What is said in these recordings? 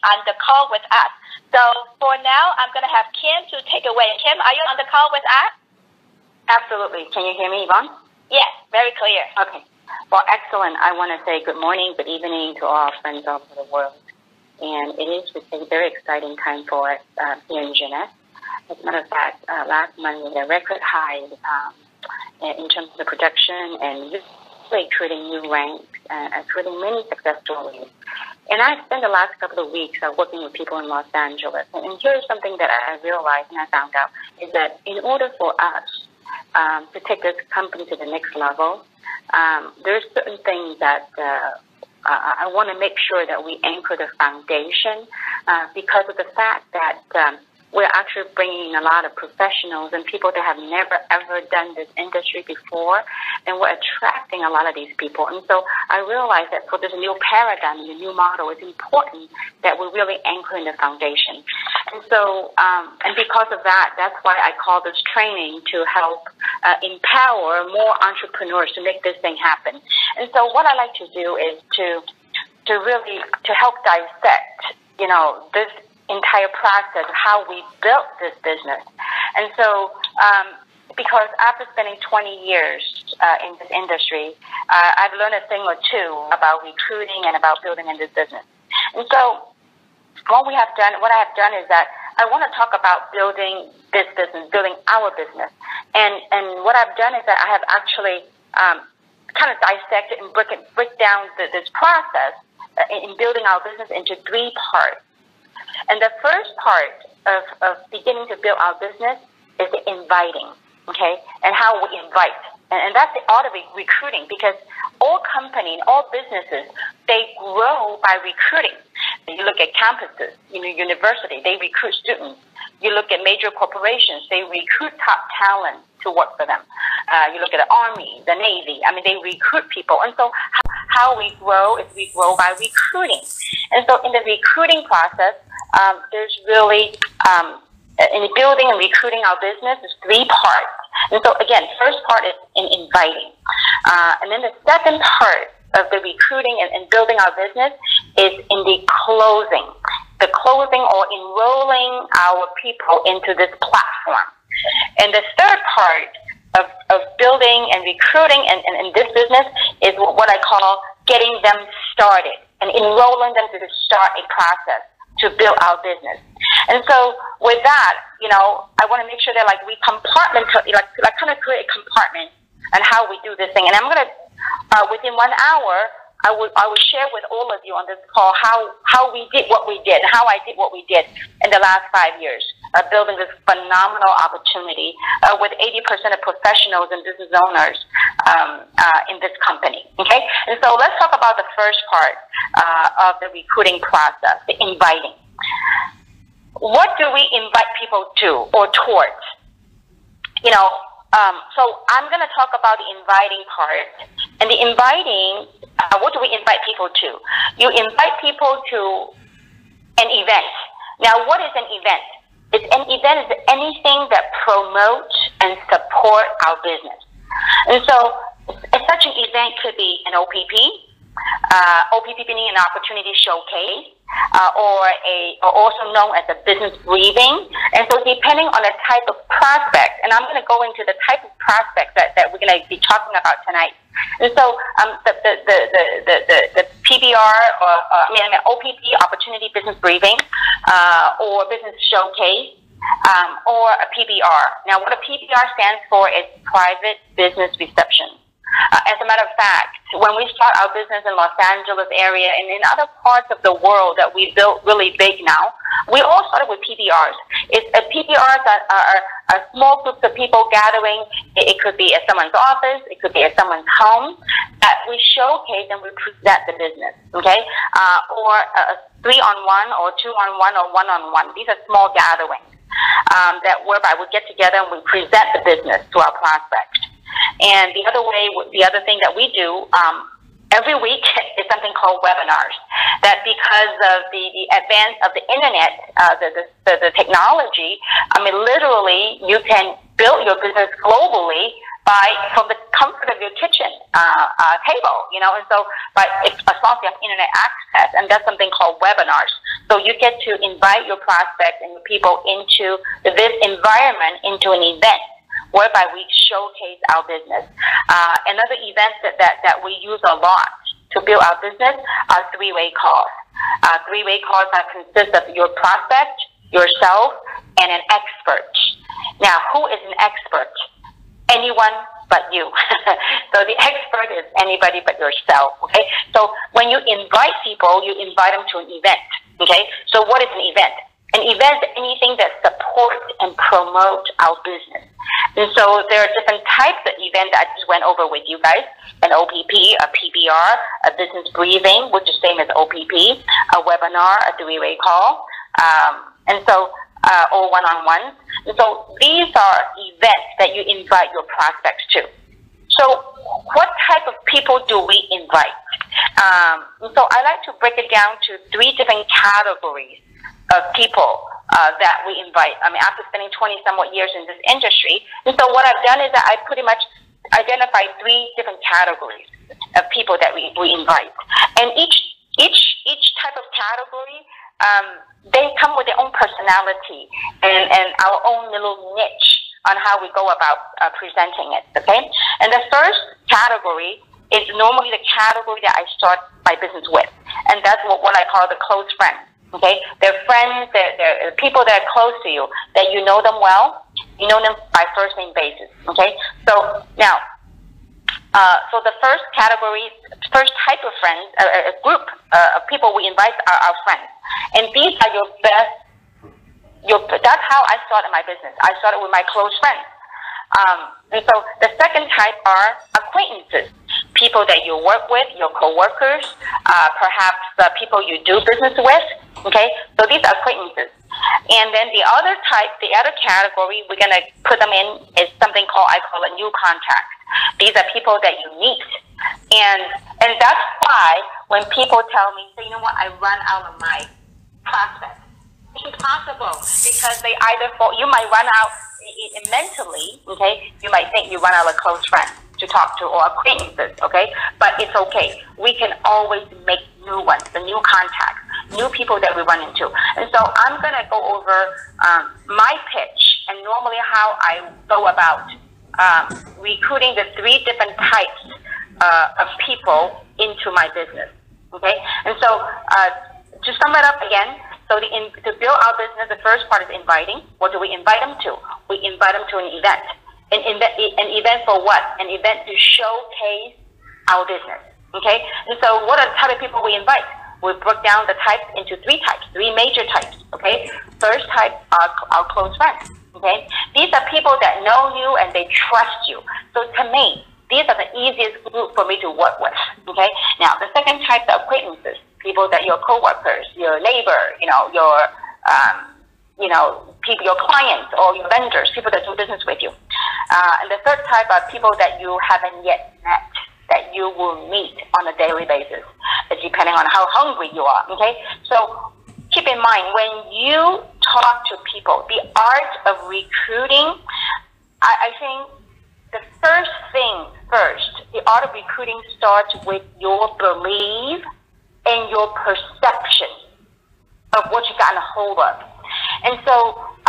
on the call with us. So for now, I'm going to have Kim to take away. Kim, are you on the call with us? Absolutely. Can you hear me, Yvonne? Yes, very clear. Okay. Well, excellent. I want to say good morning, good evening to all our friends all over the world. And it is a very exciting time for us here in Jeunesse. As a matter of fact, last month we had a record high in terms of the production and really creating new ranks and creating many success stories. And I spent the last couple of weeks working with people in Los Angeles. And here's something that I realized and I found out is that in order for us to take this company to the next level, there's certain things that I want to make sure that we anchor the foundation because of the fact that we're actually bringing a lot of professionals and people that have never, ever done this industry before, and we're attracting a lot of these people. And so I realized that for this new paradigm, the new model, it's important that we really anchor in the foundation. And so, and because of that, that's why I call this training to help empower more entrepreneurs to make this thing happen. And so what I like to do is to really help dissect, this entire process of how we built this business. And so, because after spending 20 years in this industry, I've learned a thing or two about recruiting and about building in this business. And so, what I have done is that I want to talk about building this business, building our business. And what I've done is that I have actually kind of dissected and break down this process in building our business into 3 parts. And the first part of beginning to build our business is the inviting, okay, and how we invite. And that's the art of recruiting, because all companies, all businesses, they grow by recruiting. You look at campuses, university, they recruit students. You look at major corporations, they recruit top talent to work for them. You look at the Army, the Navy, they recruit people. And so how we grow is we grow by recruiting. And so in the recruiting process, there's really, in building and recruiting our business, there's 3 parts. And so again, first part is in inviting. And then the second part of the recruiting and building our business is in the closing or enrolling our people into this platform. And the third part of building and recruiting and this business is what I call getting them started and enrolling them to start a process to build our business. And so with that, I want to make sure that we compartmentalize, kind of create a compartment on how we do this thing. And I'm going to, within 1 hour, I will share with all of you on this call how we did what we did, how I did what we did in the last 5 years, building this phenomenal opportunity with 80% of professionals and business owners in this company. Okay, and so let's talk about the first part of the recruiting process, the inviting. What do we invite people to or towards? So I'm going to talk about the inviting part. And the inviting, what do we invite people to? You invite people to an event. Now, what is an event? An event is anything that promotes and supports our business. And so such an event could be an OPP, OPP meaning an opportunity showcase, or also known as a business briefing. And so depending on the type of prospect, and I'm going to go into the type of prospect that we're going to be talking about tonight. And so the PBR or OPP, opportunity business briefing, or business showcase, or a PBR. Now, what a PBR stands for is private business reception. As a matter of fact, when we start our business in Los Angeles area and in other parts of the world that we built really big now, we all started with PBRs. PBRs are small groups of people gathering. It could be at someone's office. It could be at someone's home. We showcase and we present the business, okay? Or a 3-on-1 or 2-on-1 or 1-on-1. These are small gatherings that whereby we get together and we present the business to our prospects. And the other thing that we do every week is something called webinars. That because of the advance of the internet, the technology, literally you can build your business globally from the comfort of your kitchen table, and so as long as you have internet access, and that's something called webinars. So you get to invite your prospects and your people into this environment, into an event whereby we showcase our business. Another event that we use a lot to build our business are three-way calls. Three-way calls consist of your prospect, yourself, and an expert. Now, who is an expert? Anyone but you. So the expert is anybody but yourself, okay? So when you invite people, you invite them to an event, okay? So what is an event? An event is anything that supports and promotes our business. And so there are different types of events that I just went over with you guys. An OPP, a PBR, a business briefing, which is same as OPP, a webinar, a three-way call, or one-on-ones. And so these are events that you invite your prospects to. So what type of people do we invite? So I like to break it down to 3 different categories of people that we invite. I mean, after spending 20-somewhat years in this industry, and so what I've done is that I pretty much identified 3 different categories of people that we invite. And each type of category, they come with their own personality and our own little niche on how we go about presenting it, okay? And the first category is normally the category that I start my business with, and that's what I call the close friends, okay? They're friends, they're people that are close to you, that you know them well, you know them by first name basis, okay? So now, so the first category, first type of friends, a group of people we invite are our friends. And these are your best, that's how I started my business. I started with my close friends. And so the second type are acquaintances, people that you work with, your coworkers, perhaps people you do business with, okay? So these are acquaintances. And then the other type, the other category we're going to put them in is something I call a new contact. These are people that you meet. And that's why when people tell me, say, you know what, I run out of my prospects. It's impossible because they either fall, you might run out mentally, okay? You might think you run out of close friends to talk to or acquaintances, okay? But it's okay. We can always make new ones, the new contacts, new people that we run into. And so I'm going to go over my pitch and normally how I go about recruiting the 3 different types of people into my business, okay? And so to sum it up again, so to build our business, the first part is inviting. What do we invite them to? We invite them to an event. An event for what? An event to showcase our business, okay? And so what are the type of people we invite? We broke down the types into 3 types, 3 major types, okay? First type are our close friends, okay? These are people that know you and they trust you. So to me, these are the easiest group for me to work with, okay? Now, the second type are acquaintances, people that your coworkers, your neighbor, people, your clients or your vendors, people that do business with you. And the third type are people that you haven't yet met, that you will meet on a daily basis, depending on how hungry you are, okay? So keep in mind, when you talk to people, the art of recruiting, I think the first thing first, the art of recruiting starts with your belief and your perception of what you got a hold of. And so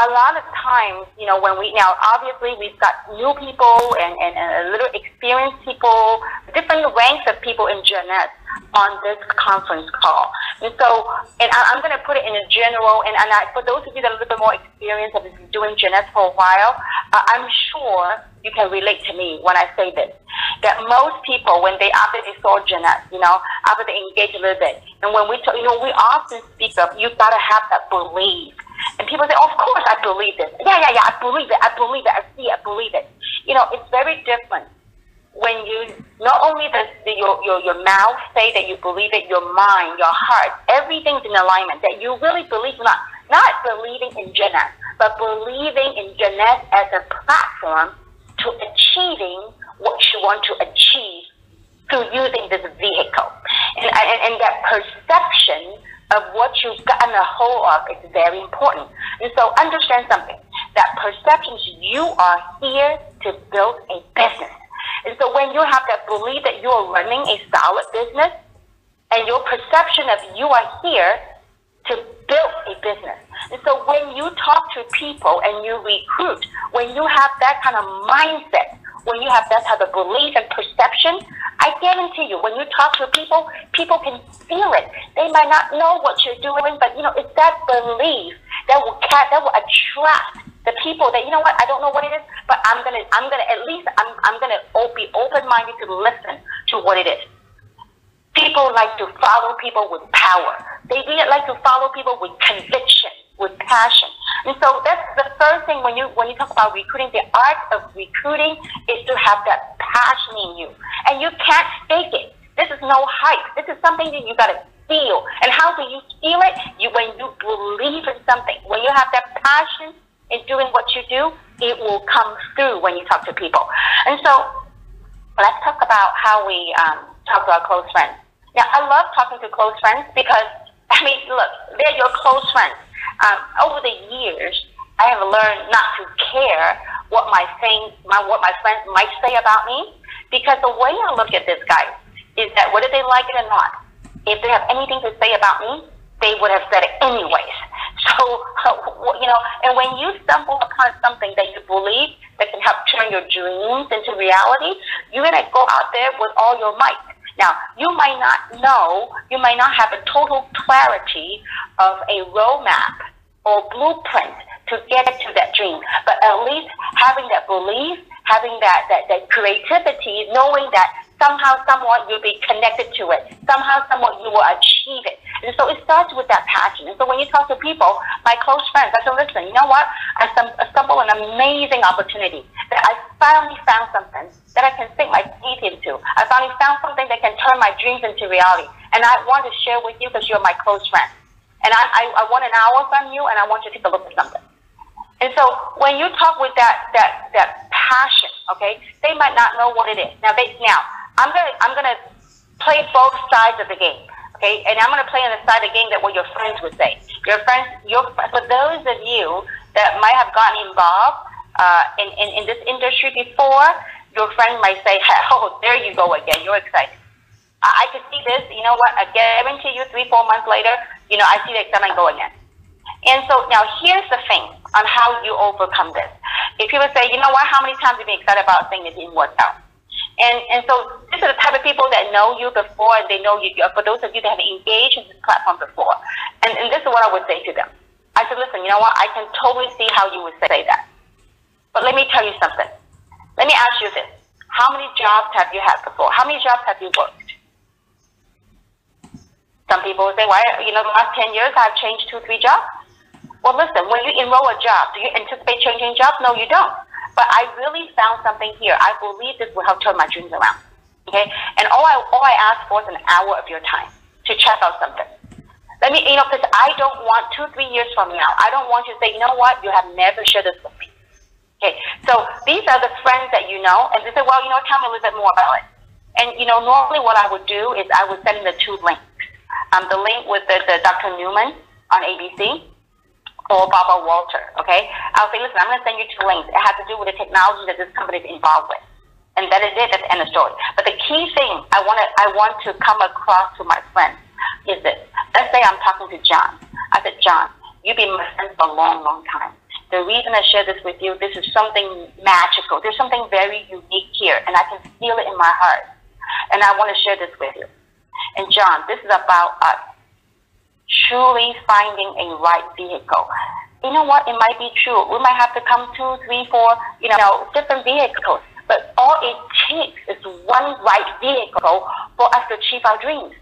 a lot of times, now obviously we've got new people and a little experienced people, different ranks of people in Jeunesse on this conference call. And so, I'm going to put it in a general, for those of you that are a little bit more experienced and have been doing Jeunesse for a while, I'm sure you can relate to me when I say this, that most people, after they saw Jeunesse, after they engage a little bit, and when we talk, we often speak of, you've got to have that belief. And people say, oh, of course I believe this. Yeah, I believe it. I see it. I believe it. It's very different when you, not only does your mouth say that you believe it, your mind, your heart, everything's in alignment, that you really believe, not believing in Jeunesse, but believing in Jeunesse as a platform to achieving what you want to achieve through using this vehicle. And that perception of what you've gotten a hold of is very important. And so understand something, that perceptions, you are here to build a business. And so when you have that belief that you are running a solid business, and your perception of you are here to to build a business. And so when you talk to people and you recruit, when you have that kind of mindset, when you have that type of belief and perception, I guarantee you, when you talk to people, people can feel it. They might not know what you're doing, but it's that belief that will attract the people that, I don't know what it is, but I'm gonna be open-minded to listen to what it is. People like to follow people with power. They like to follow people with conviction, with passion. And so that's the first thing when you talk about recruiting. The art of recruiting is to have that passion in you. And you can't fake it. This is no hype. This is something that you got to feel. And how do you feel it? When you believe in something. When you have that passion in doing what you do, it will come through when you talk to people. And so let's talk about how we talk to our close friends. Now, I love talking to close friends because, look, they're your close friends. Over the years, I have learned not to care what my friends might say about me, because the way I look at this, guys, is that whether they like it or not, if they have anything to say about me, they would have said it anyways. So, and when you stumble upon something that you believe that can help turn your dreams into reality, you're going to go out there with all your might. Now, you might not know, you might not have a total clarity of a roadmap or blueprint to get to that dream, but at least having that belief, having that creativity, knowing that somehow, somewhat you'll be connected to it, somehow, somewhat you will achieve it. And so it starts with that passion. And so when you talk to people, my close friends, I say, listen, you know what? I stumbled on an amazing opportunity that I finally found something that I can sink my teeth into. I finally found something that can turn my dreams into reality. And I want to share with you because you're my close friend. And I want an hour from you, and I want you to take a look at something. And so when you talk with that passion, okay, they might not know what it is. Now I'm gonna play both sides of the game, okay, and I'm gonna play on the side of the game that what your friends would say. For those of you that might have gotten involved in this industry before, your friend might say, "Oh, there you go again. You're excited. I can see this. You know what? I guarantee you, 3-4 months later, I see the excitement go again." And so now here's the thing on how you overcome this. If people say, "You know what? How many times have you been excited about a thing that didn't work out?" And so this is the type of people that know you before, and they know you. For those of you that have engaged in this platform before, and this is what I would say to them. I said, "Listen, you know what? I can totally see how you would say that. But let me tell you something. Let me ask you this. How many jobs have you had before? How many jobs have you worked?" Some people will say, "Why, the last 10 years I've changed 2-3 jobs." Well, listen, when you enroll a job, do you anticipate changing jobs? No, you don't. But I really found something here. I believe this will help turn my dreams around. Okay? And all I ask for is an hour of your time to check out something. Let me, because I don't want 2-3 years from now, I don't want you to say, "You know what, you have never shared this with me." Okay? So these are the friends that you know, and they say, "Well, tell me a little bit more about it." And, normally what I would do is I would send them the 2 links. The link with the Dr. Newman on ABC, or Barbara Walter, okay? I'll say, "Listen, I'm going to send you 2 links. It has to do with the technology that this company is involved with." And that is it. That's the end of story. But the key thing I want to come across to my friends is this. Let's say I'm talking to John. I said, "John, you've been my friend for a long, long time. The reason I share this with you, this is something magical. There's something very unique here, and I can feel it in my heart. And I want to share this with you. And John, this is about us truly finding a right vehicle. You know what? It might be true. We might have to come 2, 3, 4, different vehicles. But all it takes is one right vehicle for us to achieve our dreams."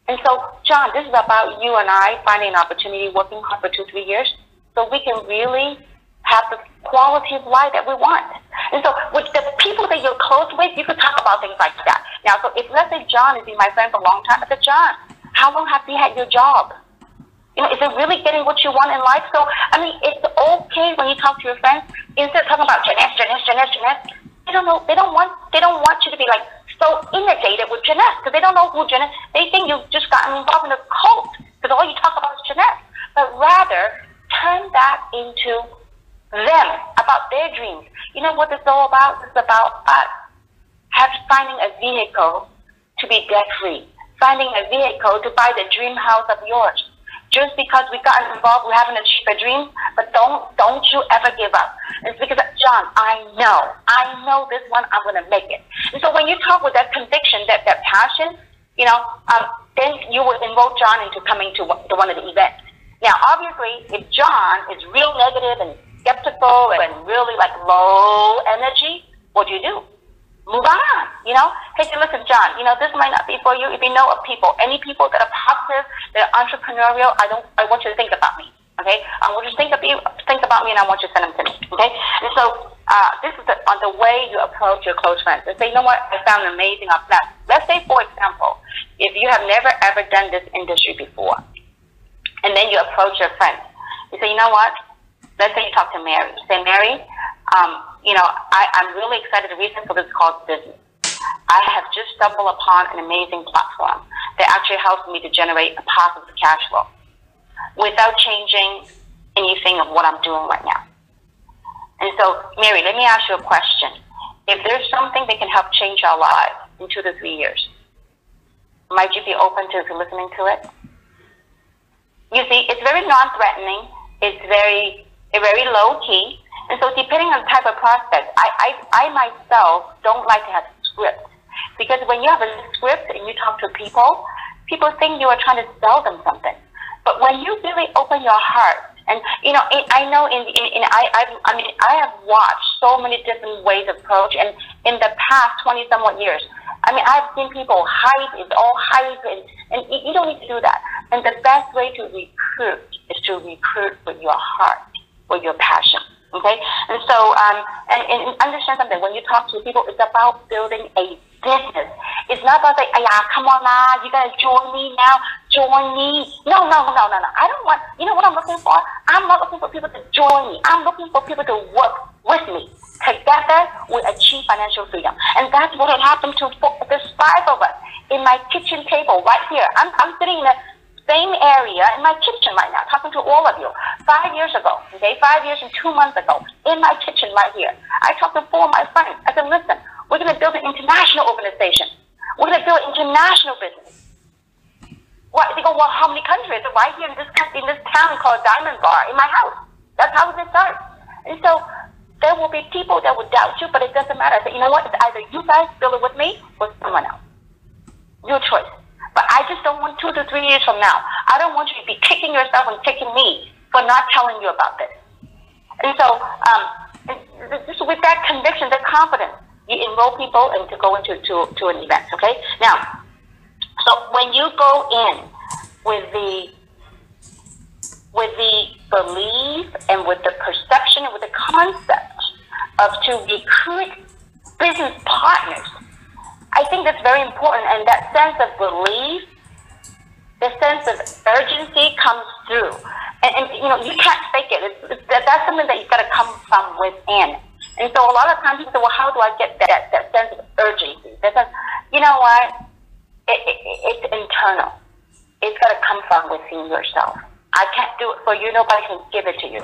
And so, John, this is about you and I finding an opportunity, working hard for 2-3 years, so we can really have the quality of life that we want. And so with the people that you're close with, you could talk about things like that. Now, so if, let's say, John has been my friend for a long time, I said, "John, how long have you had your job? Is it really getting what you want in life?" So, it's okay when you talk to your friends, instead of talking about Jeanette, they don't know, they don't want you to be like so inundated with Jeanette, because they don't know who Jeanette, they think you've just gotten involved in a cult, because all you talk about is Jeanette. But rather, turn that into them, about their dreams. You know what this is all about? It's about us finding a vehicle to be debt-free, finding a vehicle to buy the dream house of yours, just because we got involved, we haven't achieved a dream, but don't you ever give up. It's because, John, I know this one, I'm going to make it. And so when you talk with that conviction, that passion, then you will invoke John into coming to one of the events. Now, obviously, if John is real negative and skeptical and really like low energy, what do? Move on, Hey, listen, John, this might not be for you. If you know of people, any people that are positive, that are entrepreneurial, I want you to think about me, okay? I want you to think about me, and I want you to send them to me, okay? And so this is on the way you approach your close friends and say, you know what, I found an amazing opportunity. Let's say, for example, if you have never ever done this industry before, and then you approach your friends, you say, you know what? Let's say you talk to Mary. You say, Mary, I'm really excited. The reason for this is called business. I have just stumbled upon an amazing platform that actually helps me to generate a positive cash flow without changing anything of what I'm doing right now. And so, Mary, let me ask you a question. If there's something that can help change our lives in 2 to 3 years, might you be open to listening to it? You see, it's very non-threatening. It's very low key. And so depending on the type of prospect, I myself don't like to have script. Because when you have a script and you talk to people think you are trying to sell them something. But when you really open your heart, and I know I have watched so many different ways of approach, and in the past 20 somewhat years, I've seen people hype, it's all hype, and you don't need to do that. And the best way to recruit is to recruit with your heart, with your passion. Okay, and so and understand something. When you talk to people, it's about building a business. It's not about saying, "Yeah, come on now, you gotta join me now, join me." No. I don't want. You know what I'm looking for? I'm not looking for people to join me. I'm looking for people to work with me. Together, we achieve financial freedom, and that's what had happened to there's 5 of us in my kitchen table right here. I'm sitting in the same area in my kitchen right now, talking to all of you. 5 years ago, 5 years and 2 months ago, in my kitchen right here, I talked to 4 of my friends. I said, listen, we're going to build an international organization. We're going to build international business. What? They go, well, how many countries? Right here in this town called Diamond Bar, in my house. That's how it starts. And so there will be people that will doubt you, but it doesn't matter. I said, you know what? It's either you guys build it with me or someone else. Your choice. But I just don't want 2 to 3 years from now. I don't want you to be kicking yourself and kicking me for not telling you about this. And so, just with that conviction, that confidence, you enroll people and to go into an event. Okay. Now, so when you go in with the belief and with the perception and with the concept of to recruit business partners, I think that's very important, and that sense of belief, the sense of urgency comes through. And you can't fake it. That's something that you've got to come from within. And so a lot of times people say, well, how do I get that sense of urgency? That sense, you know what? It's internal. It's got to come from within yourself. I can't do it for you. Nobody can give it to you.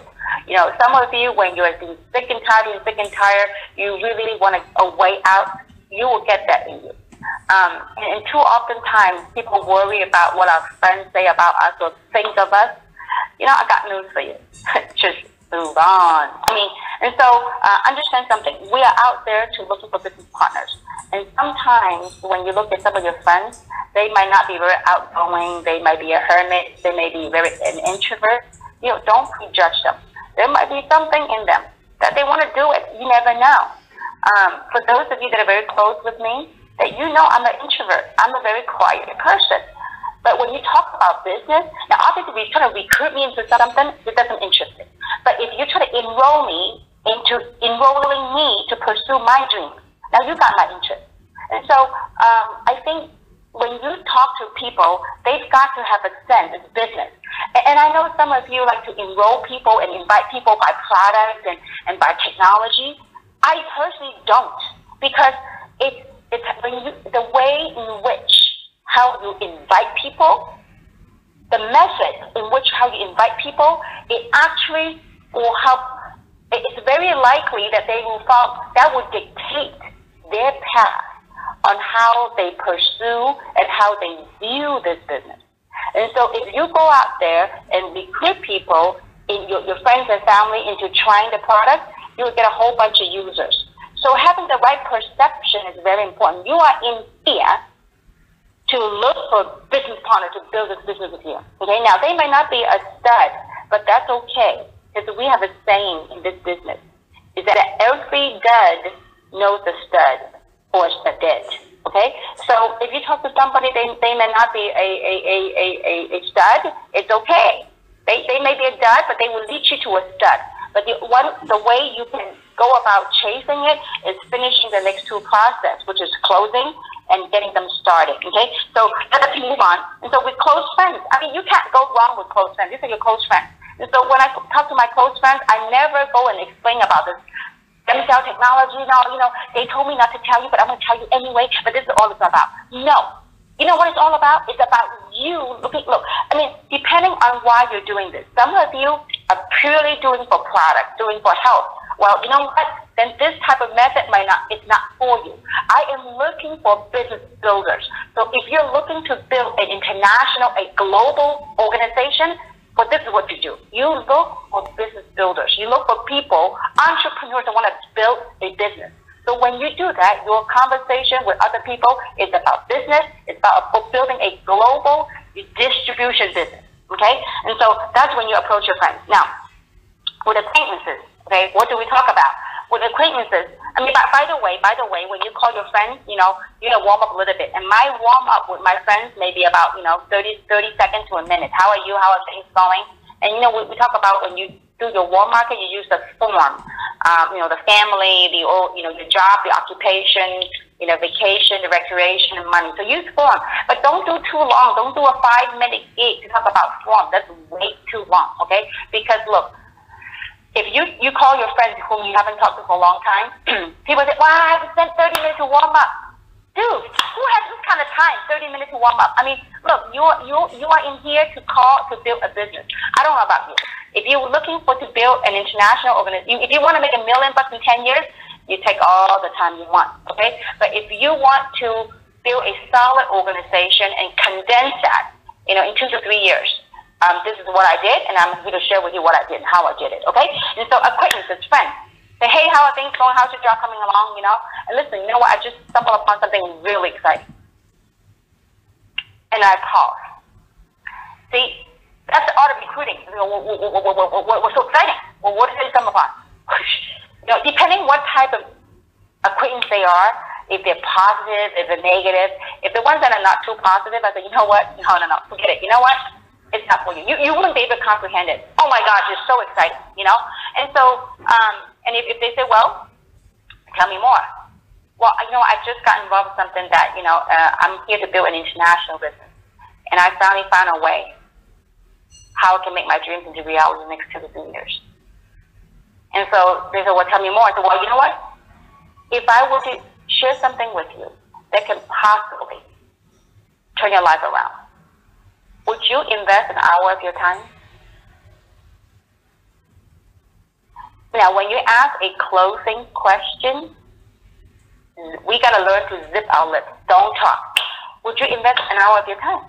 Some of you, when you're sick and tired, you really want a way out. You will get that in you. And too often times, people worry about what our friends say about us or think of us. I got news for you. Just move on. And so understand something. We are out there to looking for business partners. And sometimes when you look at some of your friends, they might not be very outgoing. They might be a hermit. They may be an introvert. Don't prejudge them. There might be something in them that they want to do it. You never know. For those of you that are very close with me, that I'm an introvert. I'm a very quiet person. But when you talk about business, now obviously if you're trying to recruit me into something, it doesn't interest me. But if you're trying to enrolling me to pursue my dreams, now you got my interest. And so I think when you talk to people, they've got to have a sense of business. And I know some of you like to enroll people and invite people by products and by technology. I personally don't, because it's the way in which how you invite people, the method in which how you invite people, it actually will help. It's very likely that they will follow. That will dictate their path on how they pursue and how they view this business. And so if you go out there and recruit people, in your friends and family, into trying the product, you will get a whole bunch of users. So having the right perception is very important. You are in here to look for a business partner to build this business with you. Okay, now they may not be a stud, but that's okay, because we have a saying in this business, is that every dud knows a stud or a studette. Okay, so if you talk to somebody, they may not be a stud. It's okay. They may be a dud, but they will lead you to a stud. But the way you can go about chasing it is finishing the next two process, which is closing and getting them started. Okay, so let's move on. And so with close friends, I mean, you can't go wrong with close friends. These are your close friends. And so when I talk to my close friends, I never go and explain about this stem-cell technology. No, they told me not to tell you, but I'm going to tell you anyway. But this is all it's about. No. You know what it's all about? It's about you. Look, I mean, depending on why you're doing this. Some of you are purely doing for product, doing for health. Well, you know what? Then this type of method it's not for you. I am looking for business builders. So if you're looking to build an international, a global organization, well, this is what you do. You look for business builders. You look for people, entrepreneurs that want to build a business. So when you do that, your conversation with other people is about business. It's about building a global distribution business, okay? And so that's when you approach your friends. Now, with acquaintances, okay, what do we talk about? With acquaintances, I mean, by the way, when you call your friends, you warm up a little bit. And my warm up with my friends may be about, 30 seconds to a minute. How are you? How are things going? And, we talk about when you do your warm market, you use the form. The family, your job, the occupation, vacation, the recreation, and money. So use form, but don't do too long. Don't do a 5-minute gig to talk about form. That's way too long, okay? Because look, if you call your friends whom you haven't talked to for a long time, people say, well, I have to spend 30 minutes to warm up. Dude, who has this kind of time, 30 minutes to warm up? I mean, look, you are in here to build a business. I don't know about you. If you're looking to build an international organization, if you want to make $1 million in 10 years, you take all the time you want, okay? But if you want to build a solid organization and condense that, in 2 to 3 years, this is what I did, and I'm going to share with you what I did and how I did it, okay? And so acquaintances, friends, say, hey, how are things going? How's your job coming along, And listen, you know what? I just stumbled upon something really exciting. And I pause. See, that's the art of recruiting. What's so exciting? Well, what did they stumble upon? Depending what type of acquaintance they are, if they're positive, if they're negative, if the ones that are not too positive, I say, you know what? No, forget it. You know what? It's not for you. You wouldn't be able to comprehend it. Oh my gosh, you're so excited, And so, and if they say, well, tell me more. Well, I just got involved with something that, I'm here to build an international business. And I finally found a way how I can make my dreams into reality in the next 2 to 3 years. And so they said, well, tell me more. I said, well, you know what? If I were to share something with you that can possibly turn your life around, would you invest an hour of your time? Now, when you ask a closing question, we got to learn to zip our lips. Don't talk. Would you invest an hour of your time?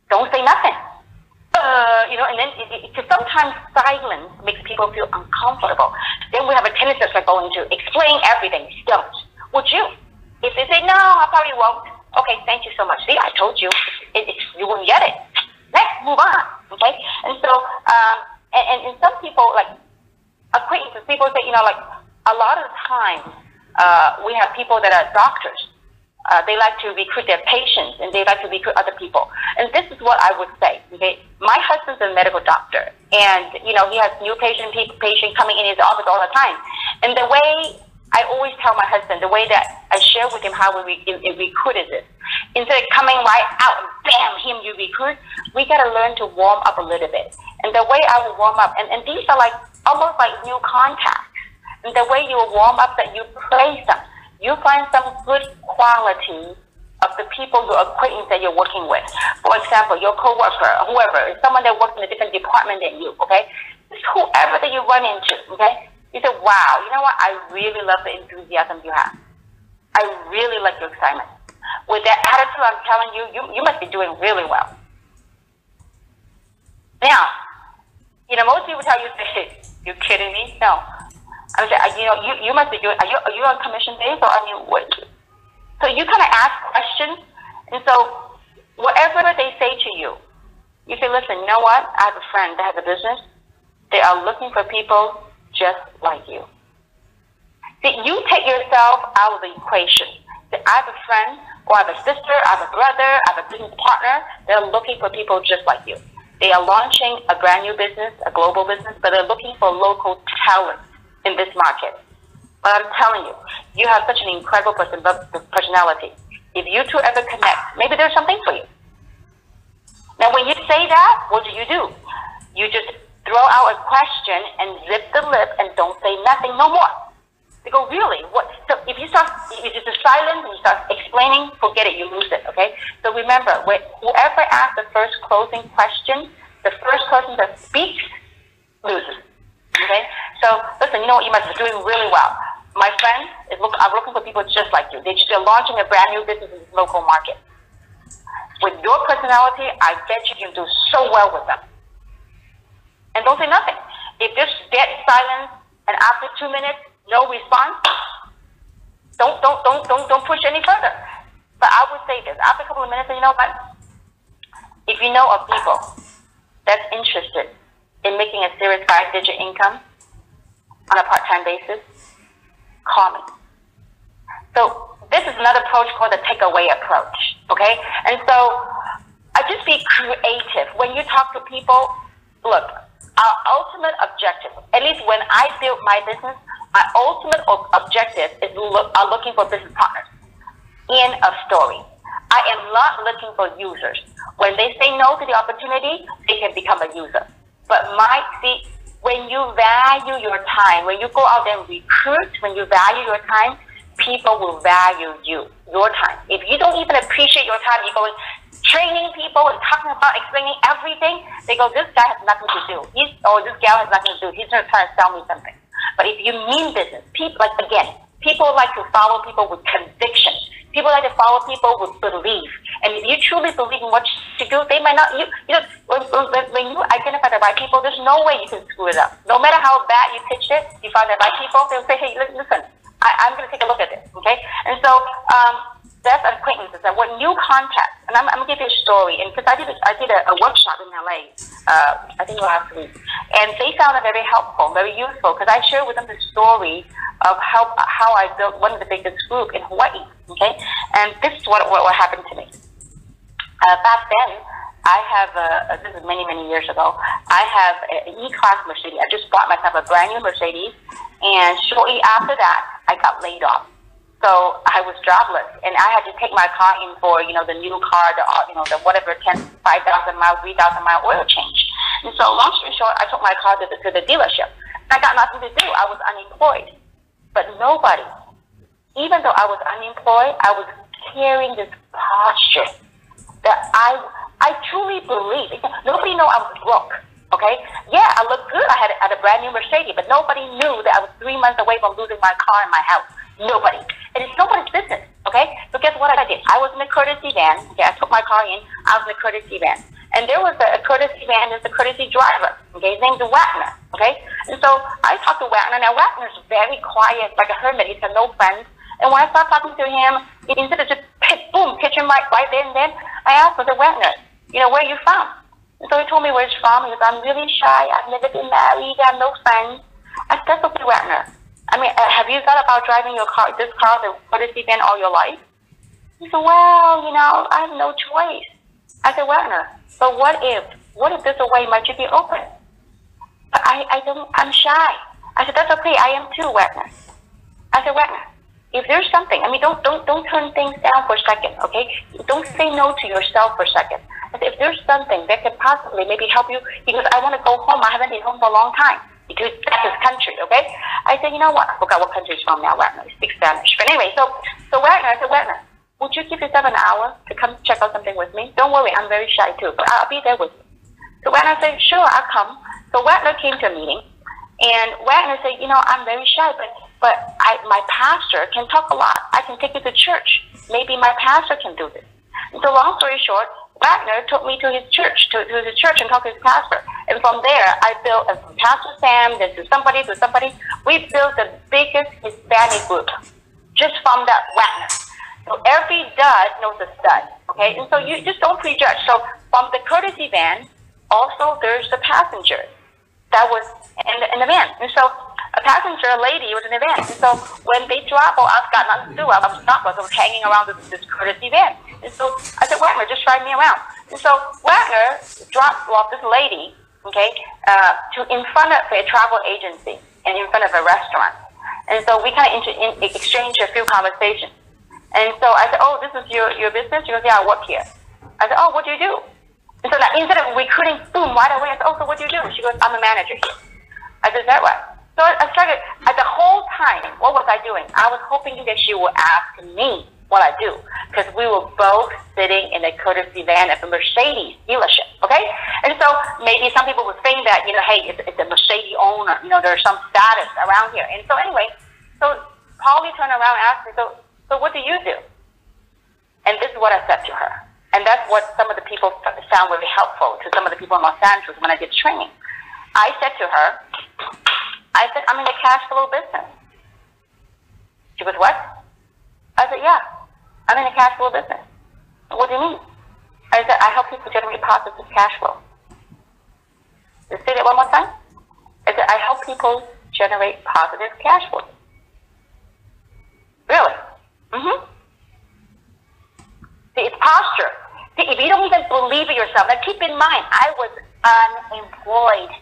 Don't say nothing. And then sometimes silence makes people feel uncomfortable. Then we have a tendency to start going to explain everything. Don't. Would you? If they say, no, I probably won't. Okay, thank you so much. See, I told you. You wouldn't get it. Next, move on. Okay? And so, and some people, like acquaintances, people say, a lot of the time, we have people that are doctors. They like to recruit their patients, and they like to recruit other people. And this is what I would say. Okay, my husband's a medical doctor, and he has new patient coming in his office all the time. And the way I always tell my husband, the way that I share with him how we recruited this, instead of coming right out and bam, you recruit, we got to learn to warm up a little bit. And the way I will warm up, and these are like almost like new contacts. And the way you will warm up, that you praise them. You find some good quality of the people, your acquaintance that you're working with. For example, your coworker, whoever, someone that works in a different department than you, okay? Just whoever that you run into, okay? You say, wow, you know what? I really love the enthusiasm you have. I really like your excitement. with that attitude, I'm telling you, you must be doing really well. Now, most people tell you, "Hey, you kidding me?" No. I'm saying, you must be doing. Are you on commission base or are you what? So you kind of ask questions, and so whatever they say to you, you say, "Listen, you know what? I have a friend that has a business. They are looking for people just like you." See, you take yourself out of the equation. I have a friend, or I have a sister, I have a brother, I have a business partner. They're looking for people just like you. They are launching a brand new business, a global business, but they're looking for local talent in this market. But I'm telling you, you have such an incredible personality. If you two ever connect, maybe there's something for you. Now, when you say that, what do? You just throw out a question and zip the lip and don't say nothing no more. They go, "Really? What?" So if it's a silence and you start explaining, forget it, you lose it, okay? So remember, whoever asks the first closing question, the first person that speaks loses, okay? So listen, you know what? You must be doing really well. My friend I'm looking for people just like you. They're launching a brand new business in this local market. With your personality, I bet you can do so well with them. And don't say nothing. If there's dead silence and after 2 minutes, no response, don't push any further. But I would say this, after a couple of minutes, you know what? If you know of people that's interested in making a serious 5-digit income on a part-time basis, call me. So this is another approach called the takeaway approach, okay? And so I just be creative. When you talk to people, look, our ultimate objective, at least when I built my business, my ultimate objective is looking for business partners. End of story. I am not looking for users. When they say no to the opportunity, they can become a user. But when you value your time, when you go out and recruit, when you value your time, people will value your time. If you don't even appreciate your time, you're going training people and talking about explaining everything, they go, "This guy has nothing to do. This gal has nothing to do. He's just trying to sell me something." But if you mean business, people like to follow people with conviction. People like to follow people with belief. And if you truly believe in what you do, they might not. When you identify the right people, there's no way you can screw it up. No matter how bad you pitch it, you find the right people. They'll say, "Hey, listen, I'm going to take a look at this." Okay, and so that's acquaintances. And what new contacts? And I'm going to give you a story. And because I did a workshop in LA, I think last week, and they found it very helpful, very useful, because I shared with them the story of how I built one of the biggest group in Hawaii. Okay, and this is what happened to me. Back then, I have this is many years ago. I have an E-Class Mercedes. I just bought myself a brand new Mercedes, and shortly after that, I got laid off. So I was jobless, and I had to take my car in for the new car, the whatever 5,000 mile, 3,000 mile oil change. And so long story short, I took my car to the dealership. I got nothing to do. I was unemployed, but nobody. Even though I was unemployed, I was carrying this posture that I truly believe. Nobody knew I was broke. Okay? Yeah, I looked good. I had a brand new Mercedes, but nobody knew that I was 3 months away from losing my car and my house. Nobody. And it's nobody's business. Okay? So guess what I did? I was in a courtesy van. Okay, I took my car in. I was in a courtesy van. And there was a courtesy van. There's a courtesy driver. Okay? His name's Wagner. Okay? And so I talked to Wagner. Now, Wagner's very quiet, like a hermit. He's got no friends. And when I started talking to him, instead of just pitching right there and then, I asked him, Wagner, where are you from? And so he told me where he's from. He goes, "I'm really shy. I've never been married. I have no friends." I said, "That's okay, Wagner. I mean, have you thought about driving this car, the courtesy van, all your life?" He said, "Well, I have no choice." I said, "Wagner, but what if there's a way might you be open?" But I'm shy. I said, "That's okay. I am too, Wagner." I said, "Wagner, if there's something, don't turn things down for a second, okay? Don't say no to yourself for a second. I said, if there's something that could possibly maybe help you, because I want to go home. I haven't been home for a long time. Because that's his country, okay?" I said, "You know what? I forgot what country he's from now, Wagner. He speaks Spanish." But anyway, so Wagner, I said, "Wagner, would you give yourself an hour to come check out something with me? Don't worry, I'm very shy too, but I'll be there with you." So Wagner said, "Sure, I'll come." So Wagner came to a meeting, and Wagner said, "I'm very shy, but but my pastor can talk a lot. I can take you to church. Maybe my pastor can do this. And so long story short, Wagner took me to his church, and talked to his pastor. And from there, I built, from Pastor Sam, then to somebody, we built the biggest Hispanic group just from that Wagner. So every dud knows a stud, okay? And so you just don't prejudge. So from the courtesy van, also there's the passenger that was in the van. And so a passenger, a lady, was in the van. And so when they drop, I've got nothing to do. I was not, I was hanging around this courtesy van. And so I said, Wagner, just drive me around. And so Wagner dropped off this lady, okay, in front of a travel agency and in front of a restaurant. And so we kind of exchanged a few conversations. And so I said, oh, this is your business? She goes, yeah, I work here. I said, oh, what do you do? And so now, instead of recruiting, boom, right away, I said, oh, so what do you do? She goes, I'm a manager here. I said, is that right? So I started, at the whole time, what was I doing? I was hoping that she would ask me what I do, because we were both sitting in a courtesy van at the Mercedes dealership, okay? And so maybe some people would think that, hey, it's a Mercedes owner, there's some status around here. And so anyway, so Polly turned around and asked me, so what do you do? And this is what I said to her. And that's what some of the people found really helpful to some of the people in Los Angeles when I did training. I said to her, I'm in the cash flow business. She goes, what? I said, yeah, I'm in the cash flow business. What do you mean? I said, I help people generate positive cash flow. Just say that one more time. I said, I help people generate positive cash flow. Really? Mm-hmm. See, it's posture. See, if you don't even believe it yourself, now keep in mind, I was unemployed,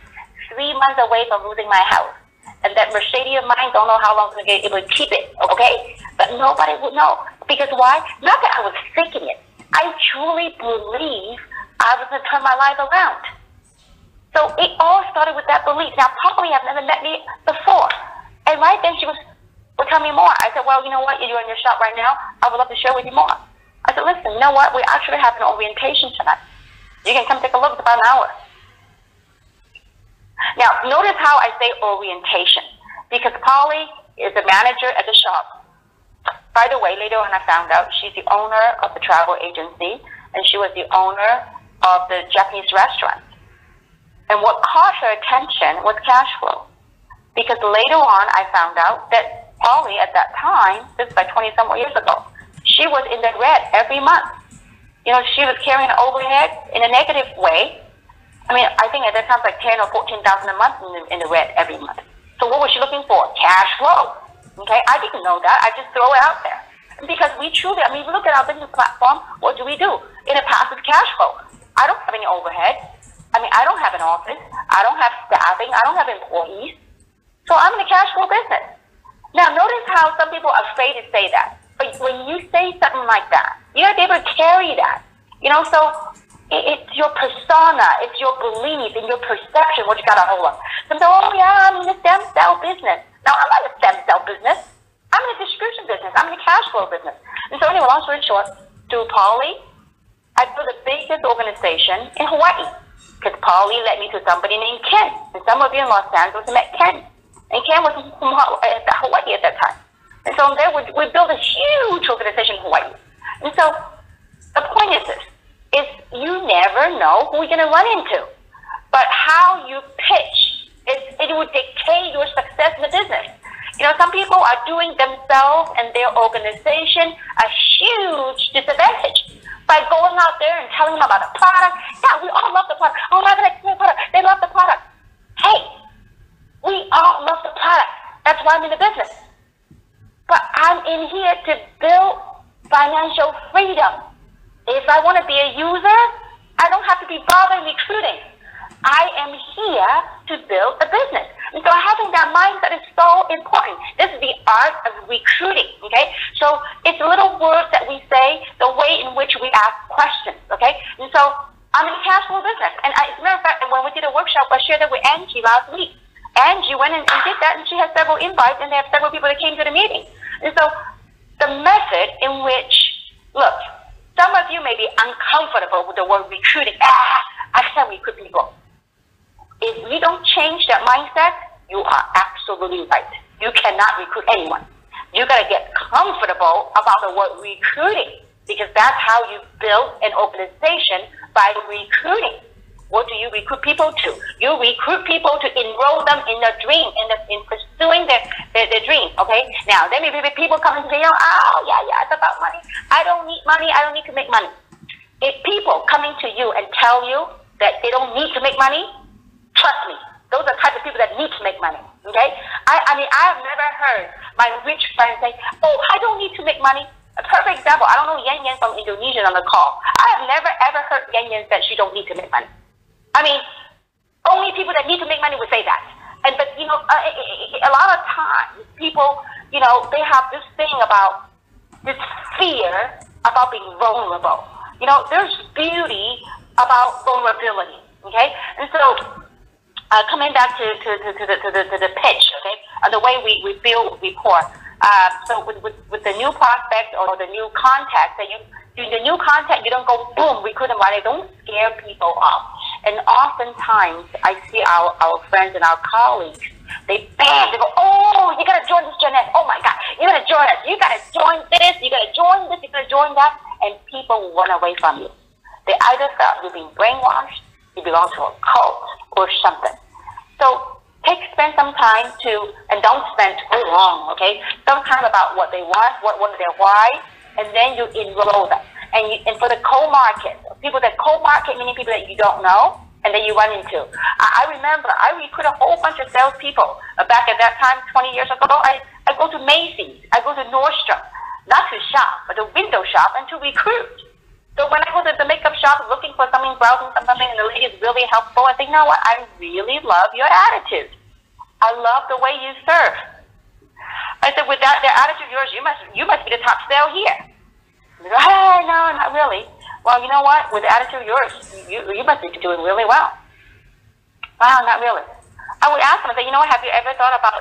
3 months away from losing my house. And that Mercedes of mine, don't know how long I'm going to be able to keep it, okay? But nobody would know. Because why? Not that I was faking it. I truly believe I was going to turn my life around. So it all started with that belief. Now, Polly have never met me before. And right then she would tell me more. I said, well, you know what? You're in your shop right now. I would love to share with you more. I said, listen, you know what? We actually have an orientation tonight. You can come take a look. It's about an hour. Now, notice how I say orientation, because Polly is the manager at the shop. By the way, later on I found out she's the owner of the travel agency, and she was the owner of the Japanese restaurant. And what caught her attention was cash flow, because later on I found out that Polly at that time, this is like 20-some years ago, she was in the red every month. She was carrying an overhead in a negative way. I mean, I think at that time it was like $10,000 or $14,000 a month in the red every month. So what was she looking for? Cash flow. Okay, I didn't know that. I just throw it out there. Because we truly, if you look at our business platform, what do? In a passive cash flow. I don't have any overhead. I don't have an office. I don't have staffing. I don't have employees. So I'm in the cash flow business. Now, notice how some people are afraid to say that. But when you say something like that, you have to be able to carry that. So it's your persona, it's your belief, and your perception what you got to hold on. Some say, oh yeah, I'm in the stem cell business. No, I'm not in the stem cell business. I'm in the distribution business. I'm in the cash flow business. And so anyway, long story short, through Polly, I built the biggest organization in Hawaii, because Polly led me to somebody named Ken. And some of you in Los Angeles met Ken. And Ken was from Hawaii at that time. And so there we built a huge organization in Hawaii. And so the point is this, is you never know who you're going to run into. But how you pitch, it would dictate your success in the business. Some people are doing themselves and their organization a huge disadvantage by going out there and telling them about the product. Yeah, we all love the product. Oh my God, the product. They love the product. Hey, we all love the product. That's why I'm in the business. But I'm in here to build financial freedom. If I want to be a user, I don't have to be bothered recruiting. I am here to build a business. And so having that mindset is so important. This is the art of recruiting, okay? So it's little words that we say, the way in which we ask questions, okay? And so I'm in the cash flow business. And as a matter of fact, when we did a workshop, I shared that with Angie last week. Angie went and did that, and she has several invites, and they have several people that came to the meeting. And so the method in which, look, some of you may be uncomfortable with the word recruiting. I can't recruit people. If you don't change that mindset, you are absolutely right. you cannot recruit anyone. You got to get comfortable about the word recruiting, because that's how you build an organization, by recruiting. What do you recruit people to? You recruit people to enroll them in the dream, in pursuing their dream. Okay. Now there may be people coming to say, oh yeah, it's about money. I don't need money. I don't need to make money. If people coming to you and tell you that they don't need to make money, trust me, those are the type of people that need to make money. Okay. I mean, I have never heard my rich friends say, oh, I don't need to make money. A perfect example. I don't know Yan Yan from Indonesia on the call. I have never ever heard Yan Yan say she don't need to make money. I mean, only people that need to make money would say that. But a lot of times people, they have this thing about this fear about being vulnerable. There's beauty about vulnerability. Okay, and so coming back to the pitch. Okay, the way we build rapport. So with the new prospect or the new contact, the new contact, you don't go boom, recruit them right away. Don't scare people off. And oftentimes, I see our friends and our colleagues, they go, oh, you got to join this Gen X. Oh, my God, you got to join us. You got to join this. You got to join this. You got to join that. And people run away from you. They either felt you're being brainwashed, you belong to a cult, or something. So spend some time and don't spend too long, okay? Some time about what they want, what are their why, and then you enroll them. And for the co-market, people that co-market, meaning people that you don't know, and then you run into. I remember I recruit a whole bunch of salespeople. Back at that time, 20 years ago, I go to Macy's, I go to Nordstrom, not to shop, but to window shop and to recruit. So when I go to the makeup shop looking for something, browsing something, and the lady is really helpful, I think, you know what, I really love your attitude. I love the way you serve. I said, with that attitude of yours, you must be the top sale here. They go, hey, no, not really. Well, you know what? With the attitude of yours, you must be doing really well. Wow, not really. I would ask them, I say, you know what, have you ever thought about,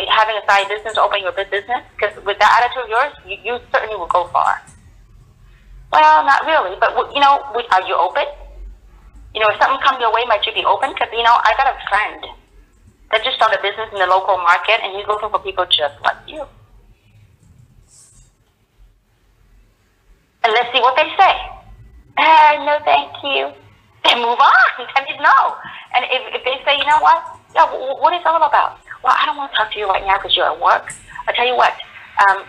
having a side business, opening your business? Because with that attitude of yours, you certainly will go far. Well, not really. But, are you open? If something comes your way, might you be open? Because, I got a friend that just started a business in the local market, and he's looking for people just like you. And let's see what they say. No, thank you. Then move on. Tell me no. And if they say, you know what? Yeah, what is it all about? Well, I don't want to talk to you right now because you're at work. I'll tell you what.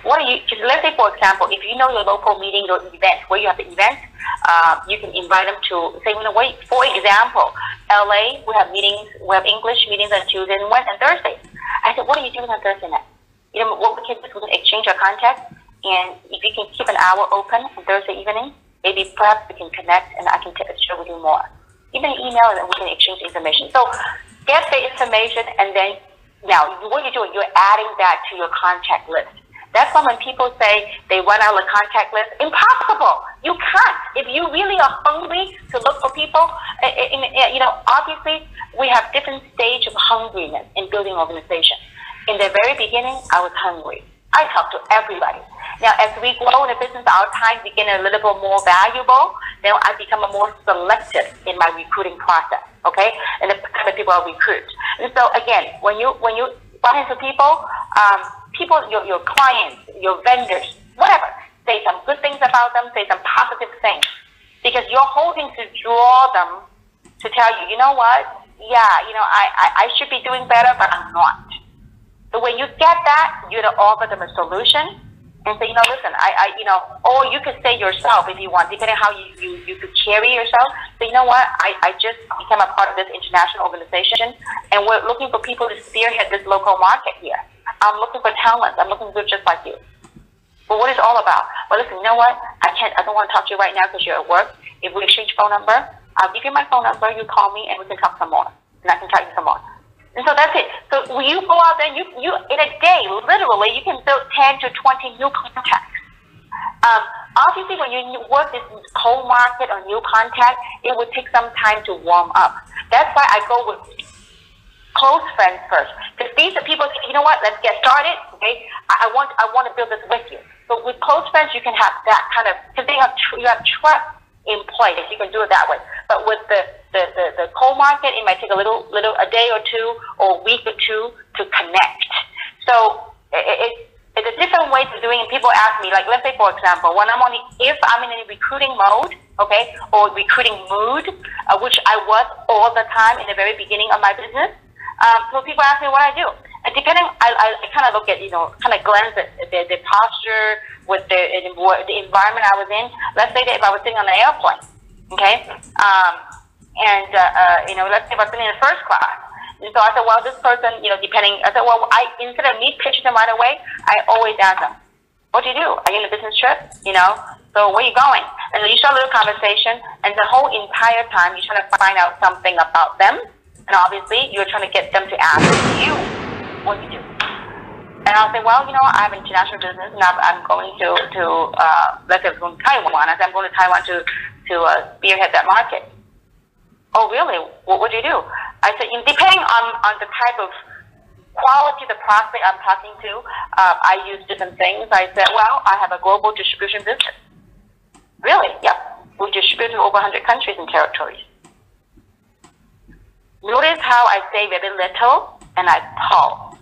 What are you? Because let's say, for example, if you know your local meetings or events, where you have the events, you can invite them to say, for example, LA, we have meetings. We have English meetings on Tuesday and Wednesday and Thursday. I said, what are you doing on Thursday night? What we can do is we can exchange our contact. And if you can keep an hour open on Thursday evening, maybe perhaps we can connect and I can share with you more. Even an email and we can exchange information. So get the information, and then now what you're doing, you're adding that to your contact list. That's why when people say they run out of the contact list, impossible. You can't. If you really are hungry to look for people, obviously we have different stage of hungriness in building organization. In the very beginning, I was hungry. I talk to everybody. Now, as we grow in the business, our time begin a little bit more valuable. Then I become more selective in my recruiting process. Okay, and the kind of people I recruit. And so again, when you run into people, your clients, your vendors, whatever, say some good things about them, say some positive things, because you're hoping to draw them to tell you, you know what? Yeah, I should be doing better, but I'm not. So when you get that, you offer them a solution and say, listen, or you could say yourself if you want, depending on how you could carry yourself. So you know what, I just became a part of this international organization, and we're looking for people to spearhead this local market here. I'm looking for talent. I'm looking for just like you. Well, what is it all about? Well, listen, you know what, I don't want to talk to you right now because you're at work. If we exchange phone number, I'll give you my phone number, you call me, and we can talk some more. And I can tell you some more. And so that's it. So when you go out there, you in a day, literally, you can build 10 to 20 new contacts. Obviously, when you work this cold market or new contact, it would take some time to warm up. That's why I go with close friends first. Because these are people, you know what, let's get started. Okay, I want to build this with you. So with close friends, you can have that kind of, because you have trust in place. You can do it that way. But with the cold market, it might take a day or two or a week or two to connect. So it's a different way to doing it. People ask me, like, let's say, for example, if I'm in a recruiting mode, okay, or recruiting mood, which I was all the time in the very beginning of my business. So people ask me what I do. And depending, I kind of look at, kind of glance at the posture with the environment I was in. Let's say that if I was sitting on an airplane, okay, let's say if I was sitting in first class. And so I said, well, this person, instead of me pitching them right away, I always ask them, what do you do? Are you in a business trip? So where are you going? And then you start a little conversation, and the whole entire time you're trying to find out something about them. And obviously, you're trying to get them to ask you, what do you do? And I'll say, well, I have international business, and I'm going to let's say I'm going to Taiwan. I said, I'm going to Taiwan to spearhead that market. Oh, really? What do you do? I said, depending on the type of quality of the prospect I'm talking to, I use different things. I said, well, I have a global distribution business. Really? Yeah. We distribute to over 100 countries and territories. Notice how I say very little and I pause.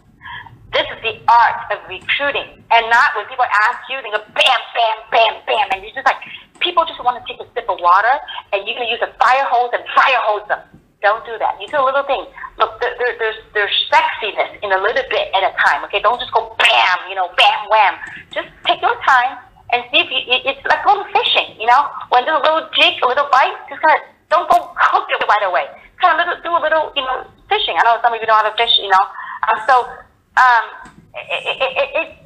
This is the art of recruiting, and not when people ask you, they go bam, bam, bam, bam, and you're just like, people just want to take a sip of water, and you're going to use a fire hose and fire hose them. Don't do that. You do a little thing. Look, there's sexiness in a little bit at a time. Okay, don't just go bam, bam, wham. Just take your time and see if it's like going fishing. When there's a little jig, a little bite, just kind of don't go cook it right away. Kind of do a little, fishing. I know some of you know how to fish.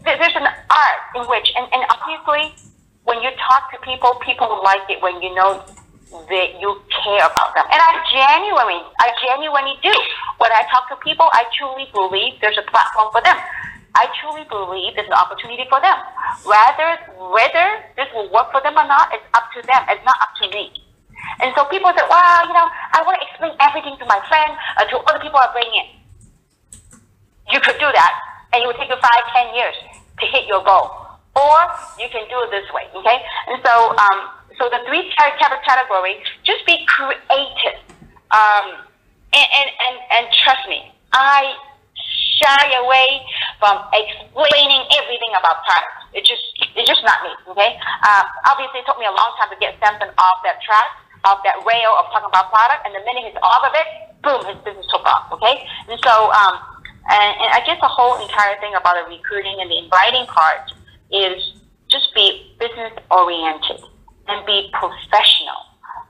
There's an art in which, and obviously, when you talk to people, people like it when you know that you care about them. And I genuinely do. When I talk to people, I truly believe there's a platform for them. I truly believe there's an opportunity for them. Whether this will work for them or not, it's up to them. It's not up to me. And so people say, wow, I want to explain everything to my friend, to other people I bring in. You could do that, and it would take you 5-10 years to hit your goal. Or you can do it this way, okay? And so, so the three categories, just be creative. And trust me, I shy away from explaining everything about products. It's just not me, okay? Obviously, it took me a long time to get Samson off that track, off that rail of talking about product, and the minute he's off of it, boom, his business took off, okay? And so, and I guess the whole entire thing about the recruiting and the inviting part is just be business oriented and be professional,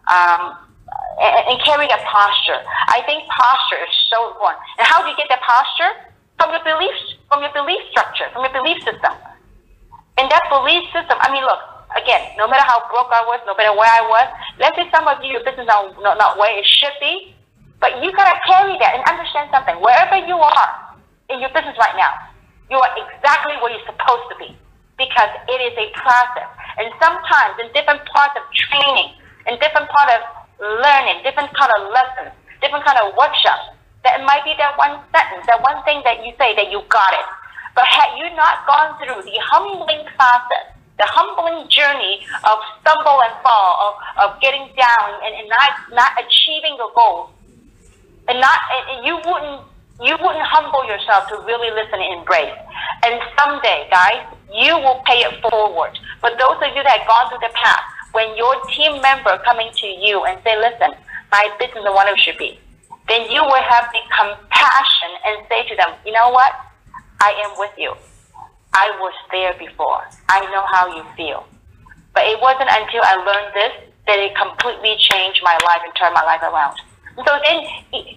and carry that posture. I think posture is so important. And how do you get that posture? From your belief structure, from your belief system. And that belief system, look, again, no matter how broke I was, no matter where I was, let's say some of you, your business is not where it should be, but you gotta carry that and understand something. Wherever you are in your business right now, you are exactly where you're supposed to be, because it is a process. And sometimes in different parts of training, in different part of learning, different kind of lessons, different kind of workshops, that might be that one sentence, that one thing that you say that you got it. But had you not gone through the humbling process, the humbling journey of stumble and fall, of getting down and not achieving your goals, and you wouldn't humble yourself to really listen and embrace. And someday, guys, you will pay it forward. For those of you that have gone through the path, when your team member coming to you and say, listen, my business is what it should be, then you will have the compassion and say to them, you know what? I am with you. I was there before. I know how you feel. But it wasn't until I learned this that it completely changed my life and turned my life around. So then,